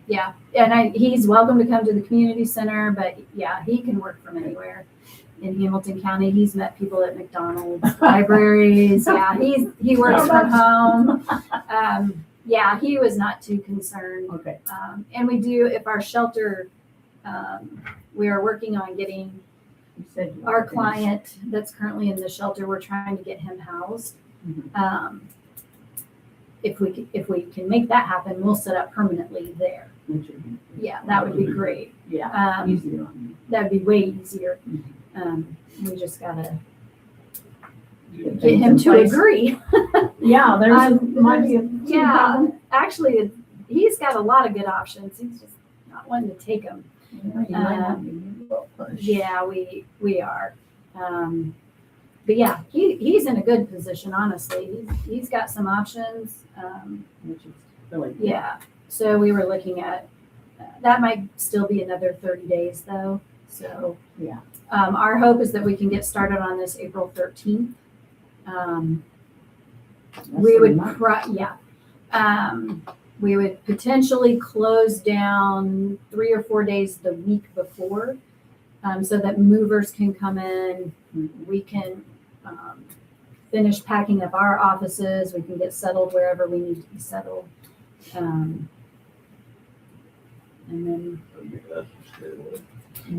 Yeah, and he's welcome to come to the community center, but yeah, he can work from anywhere in Hamilton County. He's met people at McDonald's, libraries. Yeah, he works from home. Yeah, he was not too concerned. Okay. And we do, if our shelter, we are working on getting You said you our were finished. client that's currently in the shelter, we're trying to get him housed. Mhm. If we can make that happen, we'll set up permanently there. Which would be- Yeah, that would be great. Yeah, easier on That'd be way easier. Mhm. We just gotta you. get him to agree. Yeah, there's, Um, might be a. Yeah, actually, he's got a lot of good options. He's just not one to take them. Yeah, you might not be a little push. Yeah, we are. But yeah, he's in a good position, honestly. He's got some options. Which is really. Yeah, so we were looking at, that might still be another 30 days though, so. Yeah. Our hope is that we can get started on this April 13th. We would, we would potentially close down 3 or 4 days the week before, so that movers can come in. We can finish packing up our offices. We can get settled wherever we need to be settled. And then That's good.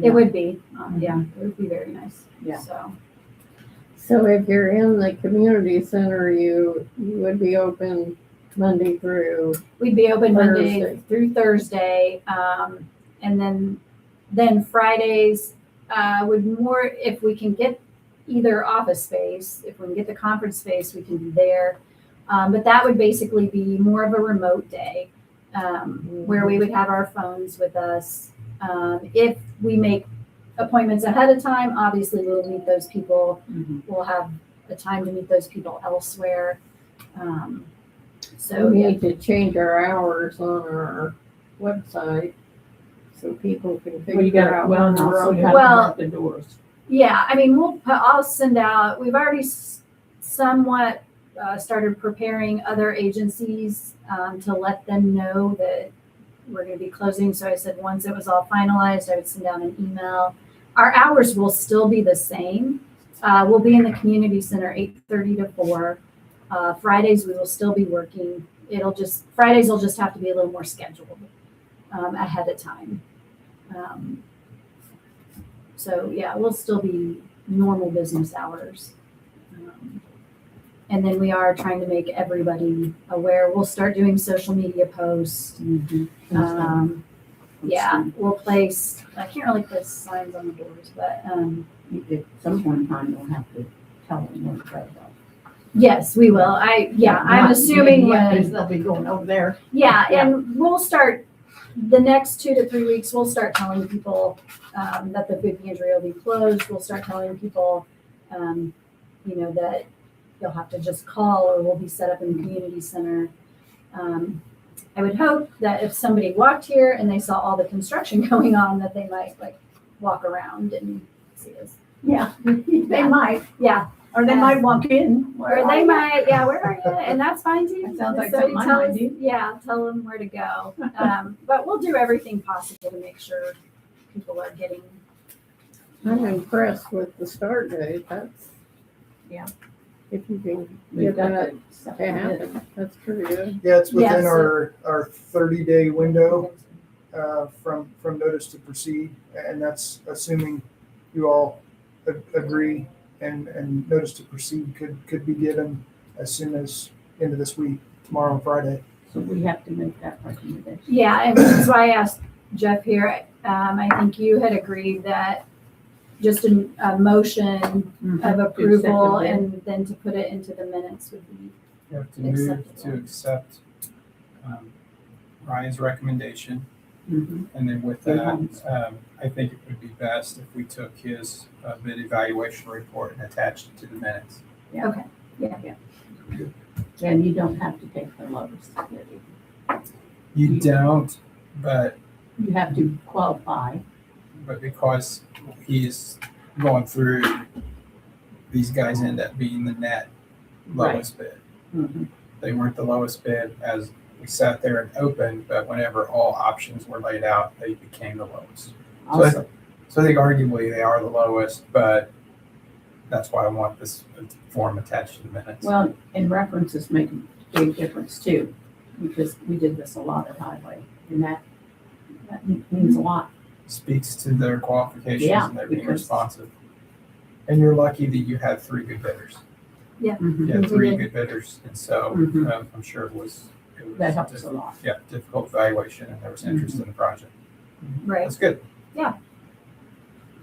it would be, yeah, it would be very nice. Yeah. So, So if you're in the community center, you would be open Monday through, we'd be open Monday Thursday. through Thursday, and then Fridays would more, if we can get either office space, if we can get the conference space, we can be there. But that would basically be more of a remote day, where we would have our phones with us. If we make appointments ahead of time, obviously we'll meet those people. Mhm. We'll have the time to meet those people elsewhere. So we yeah. need to change our hours on our website so people can Well, you figure got, out. well, when no, we're so you open. have to Well- mark the doors. Yeah, I mean, I'll send out, we've already somewhat started preparing other agencies to let them know that we're going to be closing. So I said, once it was all finalized, I would send out an email. Our hours will still be the same. We'll be in the community center 8:30 to 4. Fridays, we will still be working. Fridays will just have to be a little more scheduled ahead of time. So yeah, we'll still be normal business hours. And then we are trying to make everybody aware. We'll start doing social media posts. Yeah, we'll place, I can't really place signs on the doors, but At some point in time, you'll have to tell them where to go. yes, we will. I'm assuming when, They'll be going over there. yeah, and we'll start, the next 2 to 3 weeks, we'll start telling people that the food pantry will be closed. We'll start telling people, that you'll have to just call or we'll be set up in the community center. I would hope that if somebody walked here and they saw all the construction going on, that they might like walk around and see us. Yeah, they might, Yeah, or they might walk in. or they might, yeah, where are you? And that's fine too. That sounds like So something I tell might us- do. Yeah, tell them where to go. But we'll do everything possible to make sure people are getting. I'm impressed with the start date. That's. Yeah. If you can We've get got that the stuff to like this. happen, that's pretty good. Yeah, it's within Yes. our 30-day window from notice to proceed, and that's assuming you all agree, and notice to proceed could be given as soon as end of this week, tomorrow and Friday. So we have to make that recommendation. Yeah, and which is why I asked Jeff here. I think you had agreed that just a motion of approval and then to put it into the minutes would be. You have to move Acceptable. to accept Ryan's recommendation, Mhm. and then with Good that, ones. I think it would be best if we took his bid evaluation report and attached it to the minutes. And you don't have to take the lowest. You don't, but You have to qualify. because he's going through, these guys end up being the net lowest bid. Mhm. They weren't the lowest bid as we sat there and opened, but whenever all options were laid out, they became the lowest. Also, So I think arguably they are the lowest, but that's why I want this form attached to the minutes. well, and references make a big difference too, because we did this a lot at Highway, and that means a lot. Speaks to their qualifications Yeah, and they're being because- responsive. And you're lucky that you had 3 good bidders. Mhm. You had We 3 did. good bidders, and so Mhm. I'm sure it was That helps a lot. yeah, difficult evaluation, and there was interest in the project. Right. That's good.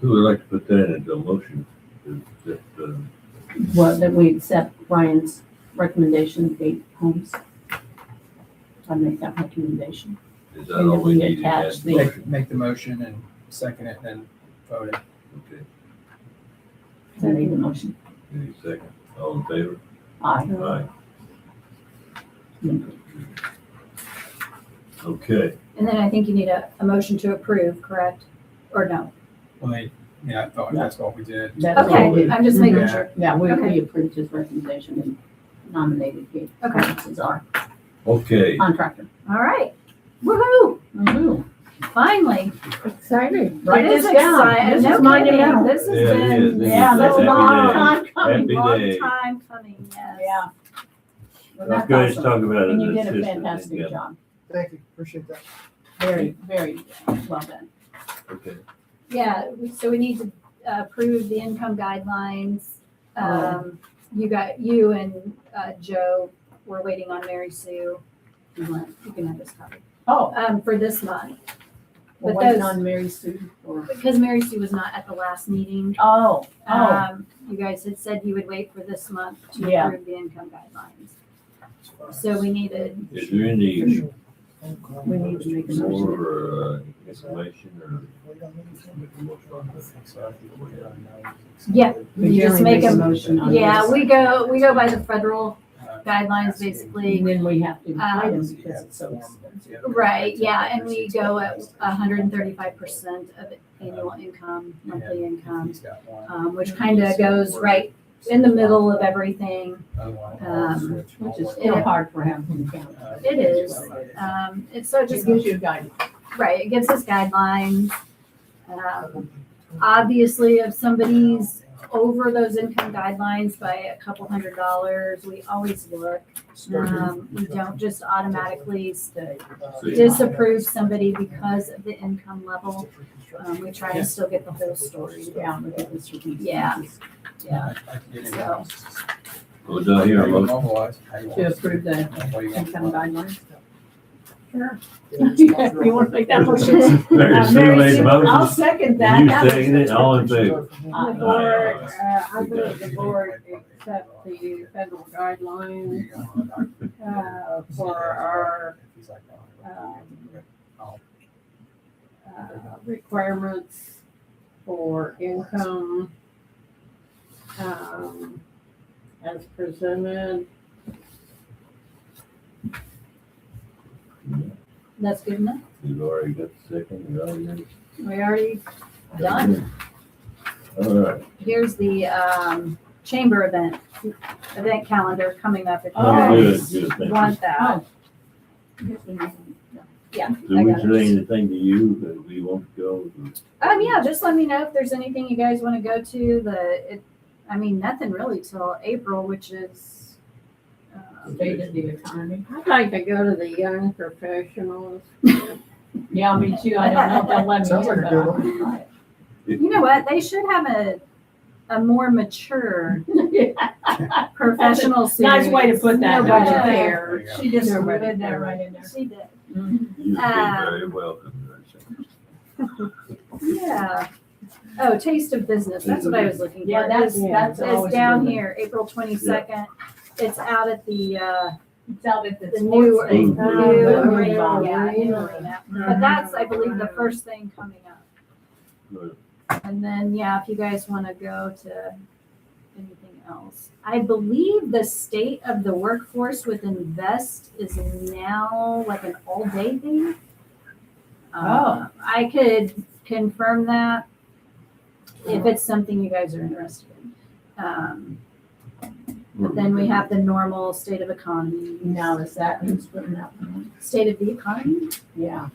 Who would like to put that into a motion? Is that, Well, that we accept Ryan's recommendation, 8 homes. I make that recommendation. is that all we need in Attach that the- motion? Make the motion and second it, and then vote it. Okay, Is that even a motion? any second, all in favor? Aye. Aye. Okay, And then I think you need a motion to approve, correct? Or no? Well, I thought that's what we did. That's what Okay, we did. I'm just making Yeah. sure. Yeah, we Okay. approved his recommendation and nominated Gabe Okay. as our okay, contractor. All right. Woohoo! Woohoo. Finally. Exciting. Write It this is down. exciting. This No is my kidding. demo. This has Yeah, it been is. This Yeah, is that's a happy long day. time coming. Happy long day. time coming, yes. Yeah. Well, let's that's go ahead and awesome. talk about it. And you in did a system fantastic together. job. Thank you, appreciate that. Very, very well done. Okay, Yeah, so we need to approve the income guidelines. You and Joe, we're waiting on Mary Sue. You can have this copy. Oh, For this month, we're But waiting those- on Mary Sue for, because Mary Sue was not at the last meeting. oh. You guys had said you would wait for this month to Yeah. approve the income guidelines. So we needed, is there any We need to make a motion. more information or? yeah, We you just generally make a a, motion on yeah, this. we go by the federal guidelines basically. And then we have to buy them because it's so expensive. Right, yeah, and we go at 135% of annual income, monthly income, which kind of goes right in the middle of everything. Which is still hard for him to count. It is. So it just gives you, you guidance. right, it gives us guidelines. Obviously, if somebody's over those income guidelines by a couple $100s, we always look. We don't just automatically disapprove somebody because of the income level. We try to still get the whole story. Yeah, we get this release. Yeah. Yeah. So, Well, do I hear a motion? To approve the income guidelines. sure. You want to make that motion? Mary Sue Mary made Sue, a I'll motion. second that. You That was- second it, all in favor? The board, I move the board accept the federal guidelines for our requirements for income as presented. That's good enough. You've already got the second, you already. We already done. All right. Here's the chamber event calendar coming up. If you Oh, guys good, good, thank you. want that. Oh. Yeah. Do I we got say it. anything to you that we want to go? Yeah, just let me know if there's anything you guys want to go to. Nothing really till April, which is, State of the economy. I'd like to go to the young professionals. Yeah, me too. I don't know if they'll let me Sounds like in, a but good I'll one. try it. you know what? They should have a more mature professional series. Nice way to put that. Nobody don't you? there. She just Nobody lived there there. right in there. She did. Mhm. You've been very welcome. Yeah. Oh, Taste of Business. That's what I was looking for. Yeah, that's It's always down good. here, April 22nd. It's out at the It's out at the the sports new, thing. Oh, new yeah. arena, yeah, new arena. But that's, I believe, the first thing coming up. Good. And then, yeah, if you guys want to go to anything else. I believe the state of the workforce with Invest is now like an all-day thing. I could confirm that if it's something you guys are interested in. But then we have the normal state of economy. Now, is that who's putting that one? State of the economy? Yeah,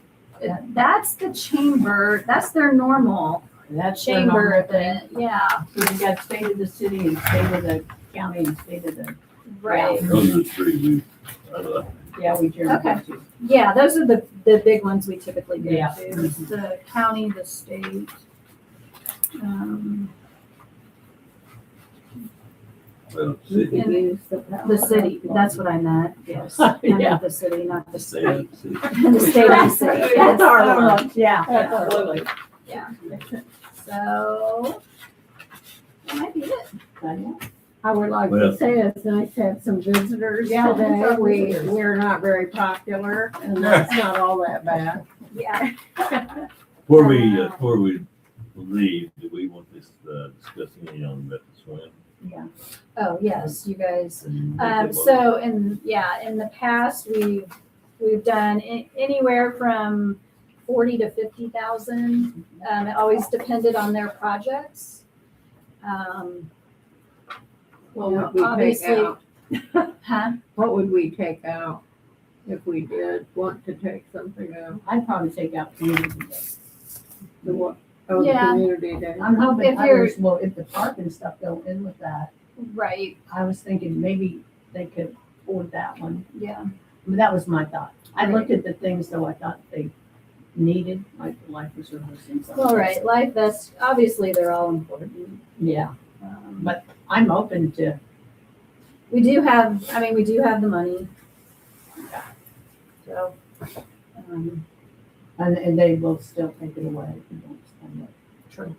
That's the chamber, that's their normal that's the chamber normal thing. event, yeah, So you got state of the city and state of the county and state of the, right. Those are the three we, yeah, we generally Okay. do. Yeah, those are the big ones we typically go Yeah. to, It's the county, the state. well, You city, could use The city, that's what I meant, yes. I Yeah. meant the city, not the state. city. The state of the city, That's yes. our one. Yeah, absolutely. Yeah. So, that might be it. I would like Well- to say it's nice to have some visitors Yeah, today. we've got visitors. We're not very popular and that's not all that bad. Yeah. Before we leave, do we want this, discussing any on the swim? Yeah. Oh, yes, you guys. Make that So in the past, we've done anywhere from 40 to 50,000. It always depended on their projects. What Yeah, would we take obviously- out? Huh? What would we take out if we did want to take something out? I'd probably take out community day. The what? Oh, the Yeah. community day. I'm hoping If you're- others will, if the park and stuff go in with that, Right, I was thinking maybe they could afford that one. yeah. But that was my thought. I Right. looked at the things though I thought they needed, like the life reserves and stuff. All right, life vest, obviously they're all important. Yeah, Um, but I'm open to, we do have the money. So, and they will still take it away if you don't spend it. True.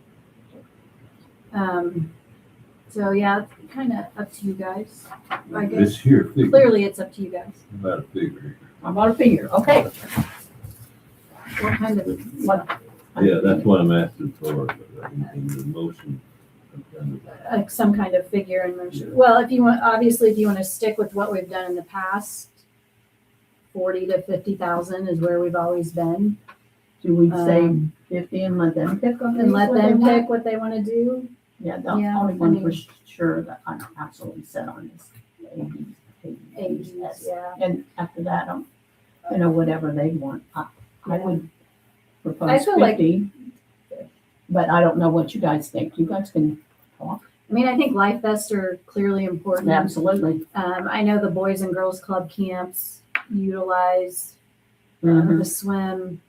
So yeah, it's kind of up to you guys. I guess This here figure, clearly it's up to you guys. about a figure. How about a figure? Okay. What kind of, What? Yeah, that's what I'm asking for, in the motion. some kind of figure in motion. Well, if you want to stick with what we've done in the past, 40 to 50,000 is where we've always been. Do we say Um, 50 and let them pick on And let them pick? pick what they want to do. Yeah, the Yeah, only I one mean- for sure that I'm absolutely set on is 80s. Yeah. And after that, whatever they want. I would I propose feel like- 50. But I don't know what you guys think. You guys can talk. I mean, I think life vests are clearly important. Absolutely. I know the Boys and Girls Club camps utilize Mhm. the swim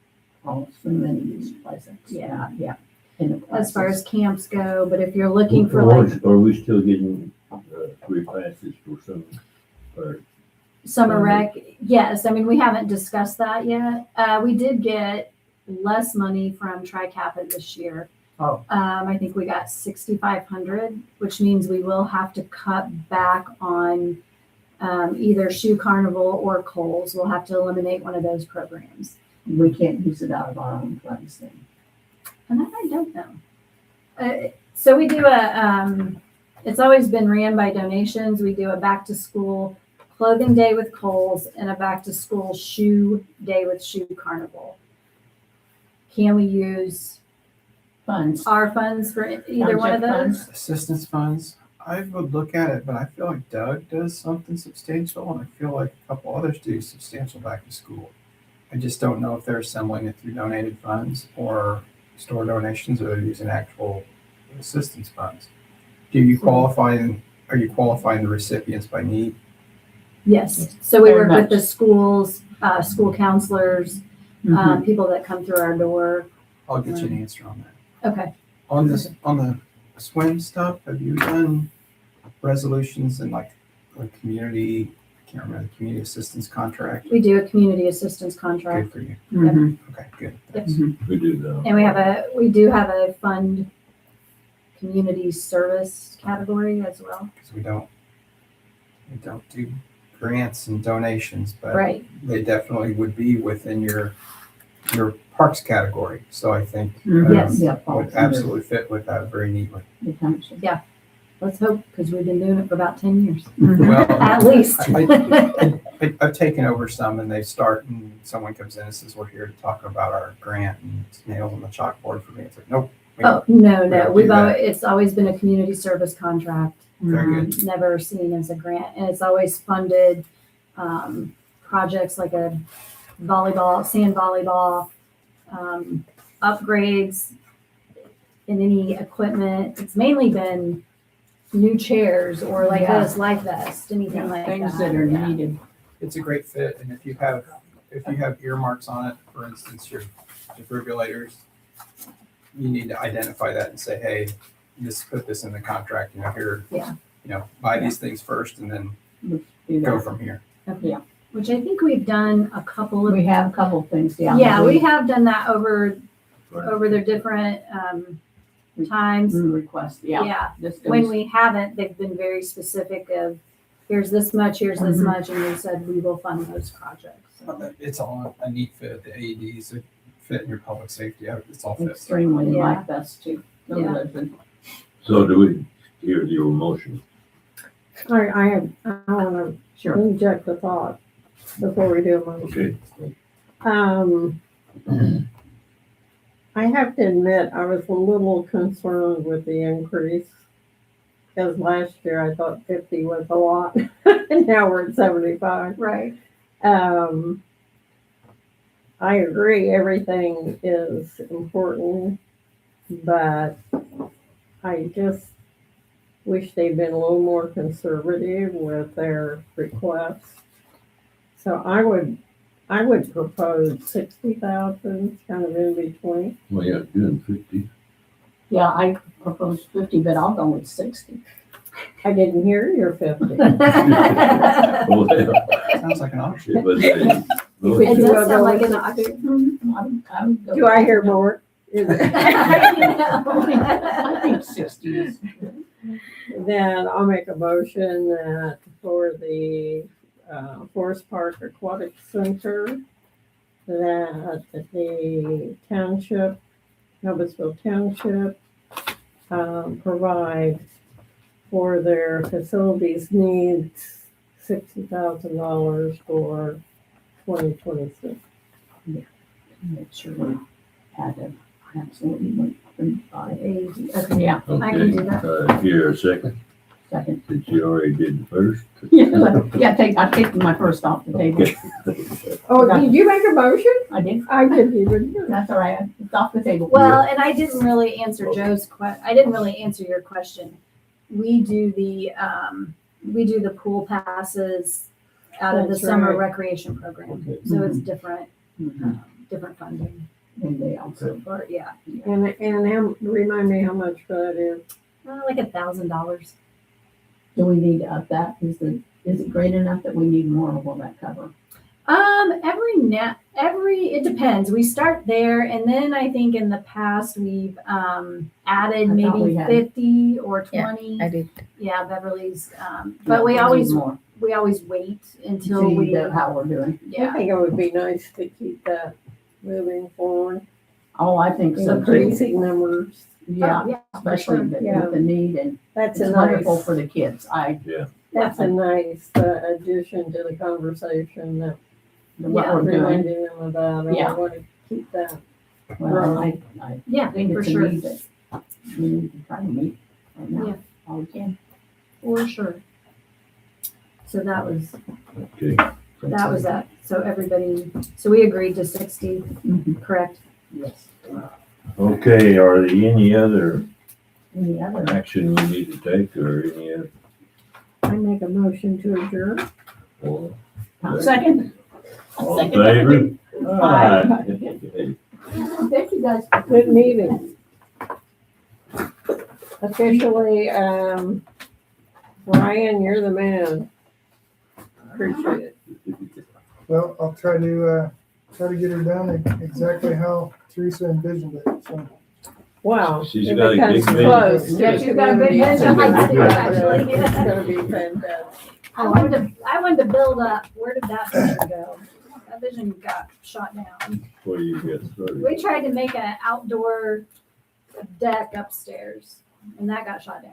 Oh, so many of these places. Yeah. Yeah. In the as far places. as camps go, but if you're looking for like Are we still getting, free passes for some, or summer rec, yes, I mean, we haven't discussed that yet. We did get less money from Tri-Kappa this year. Oh. I think we got 6,500, which means we will have to cut back on either Shoe Carnival or Kohl's. We'll have to eliminate one of those programs. We can't use it out of our own funds then. And that I don't know. So we do it's always been ran by donations. We do a back to school clothing day with Kohl's and a back to school shoe day with Shoe Carnival. Can we use Funds. our funds for either one of Township funds. those? Assistance funds, I would look at it, but I feel like Doug does something substantial, and I feel like a couple others do substantial back to school. I just don't know if they're assembling it through donated funds or store donations, or they're using actual assistance funds. Do you qualify, and are you qualifying the recipients by need? Yes. So we Very work with much. the schools, school counselors, Mhm. people that come through our door. I'll get you an answer on that. Okay. On the swim stuff, have you done resolutions and like community, I can't remember, the community assistance contract? We do a community assistance contract. Good for you. Mhm. Okay, good. Yep. Mhm. we do that? And we do have a fund community service category as well. Because we don't do grants and donations, but Right. they definitely would be within your parks category. So I think Mhm. Yes. Yeah. would falls under absolutely fit with that very neatly. the township. Let's hope, because we've been doing it for about 10 years, Well, at least. I've taken over some and they start and someone comes in and says, we're here to talk about our grant and it's nailed on the chalkboard for me. It's like, nope. Oh, no, We no, don't do that. it's always been a community service contract. Very good. Never seen as a grant, and it's always funded, projects like a volleyball, sand volleyball, upgrades in any equipment. It's mainly been new chairs or like Yeah. this life vest, anything like that. Things that are Yeah. needed. It's a great fit. And if you have earmarks on it, for instance, your defibrillators, you need to identify that and say, hey, just put this in the contract, here, Yeah. Buy these things first and then Do go that. from here. Which I think we've done a couple of. We have a couple of things, yeah. Yeah, we have done that over their different, times. Request, yeah. Yeah. This When goes, we haven't, they've been very specific of, here's this much, here's this Mhm. much, and we said we will fund those projects. So, It's all a neat fit. The AEDs that fit in your public safety. It's all fit. extremely Yeah. like this too. Those Yeah. are the- So do we hear your motion? I want to Sure. inject a thought before we do a motion. Okay, I have to admit, I was a little concerned with the increase. Because last year I thought 50 was a lot, and now we're at 75. Right. I agree, everything is important, but I just wish they'd been a little more conservative with their requests. So I would propose 60,000, kind of in between. well, yeah, doing 50. Yeah, I proposed 50, but I'll go with 60. I didn't hear your 50. Well, Sounds like an option. it was It a- does sound like an option. I'm go Do I hear more? Is it- I think 60 is. Then I'll make a motion that for the Forest Park Aquatic Center, that the township, Noblesville Township, provide for their facilities needs $60,000 for 2026. Make sure we add it. Absolutely. Okay. Yeah, I can do that. Here, a second, second. since you already did the first. Yeah, I take my first off the table. Okay. Oh, did you make a motion? I did. I didn't even hear. That's all right. It's off the table. Well, and I didn't really answer I didn't really answer your question. We do the pool passes out of the That's summer right. recreation program. Okay. So it's different, Mhm. different funding. And they also, Or, yeah, And remind me how much that is. like $1,000. do we need to up that? Is it great enough that we need more, or will that cover? It depends. We start there, and then I think in the past we've added I thought maybe we had- 50 or Yeah, 20. I did. Yeah, Beverly's. Yeah, But we need always more. wait until See we. how we're doing. I Yeah. think it would be nice to keep that moving forward, Oh, I think so too. increasing numbers. Yeah, Yeah, for especially sure. with the need, and That's it's a wonderful nice, for the kids. that's a nice addition to the conversation that What Yeah. we're doing. reminding them about. And Yeah. I want to keep that. Well, I Yeah, think for it's a sure. need that we need to try to meet right now. Yeah. All we can. For sure. So that was Okay. that. So we agreed to 60, Mhm. correct? Yes. Okay, are there any other Any other? action we need to take or any other? I make a motion to adjourn. Or Second. all in Second. favor? Aye. Okay. Thank you guys. Good meeting. Officially, Ryan, you're the man. Appreciate it. Well, I'll try to get her done exactly how Teresa envisioned it, so. Wow. She's if got a it comes big vision. close to Yeah, the she's got a big community vision. I do, actually. It's gonna be fantastic. I wanted to build up. Where did that vision go? That vision got shot down. Before you get started. We tried to make an outdoor deck upstairs, and that got shot down.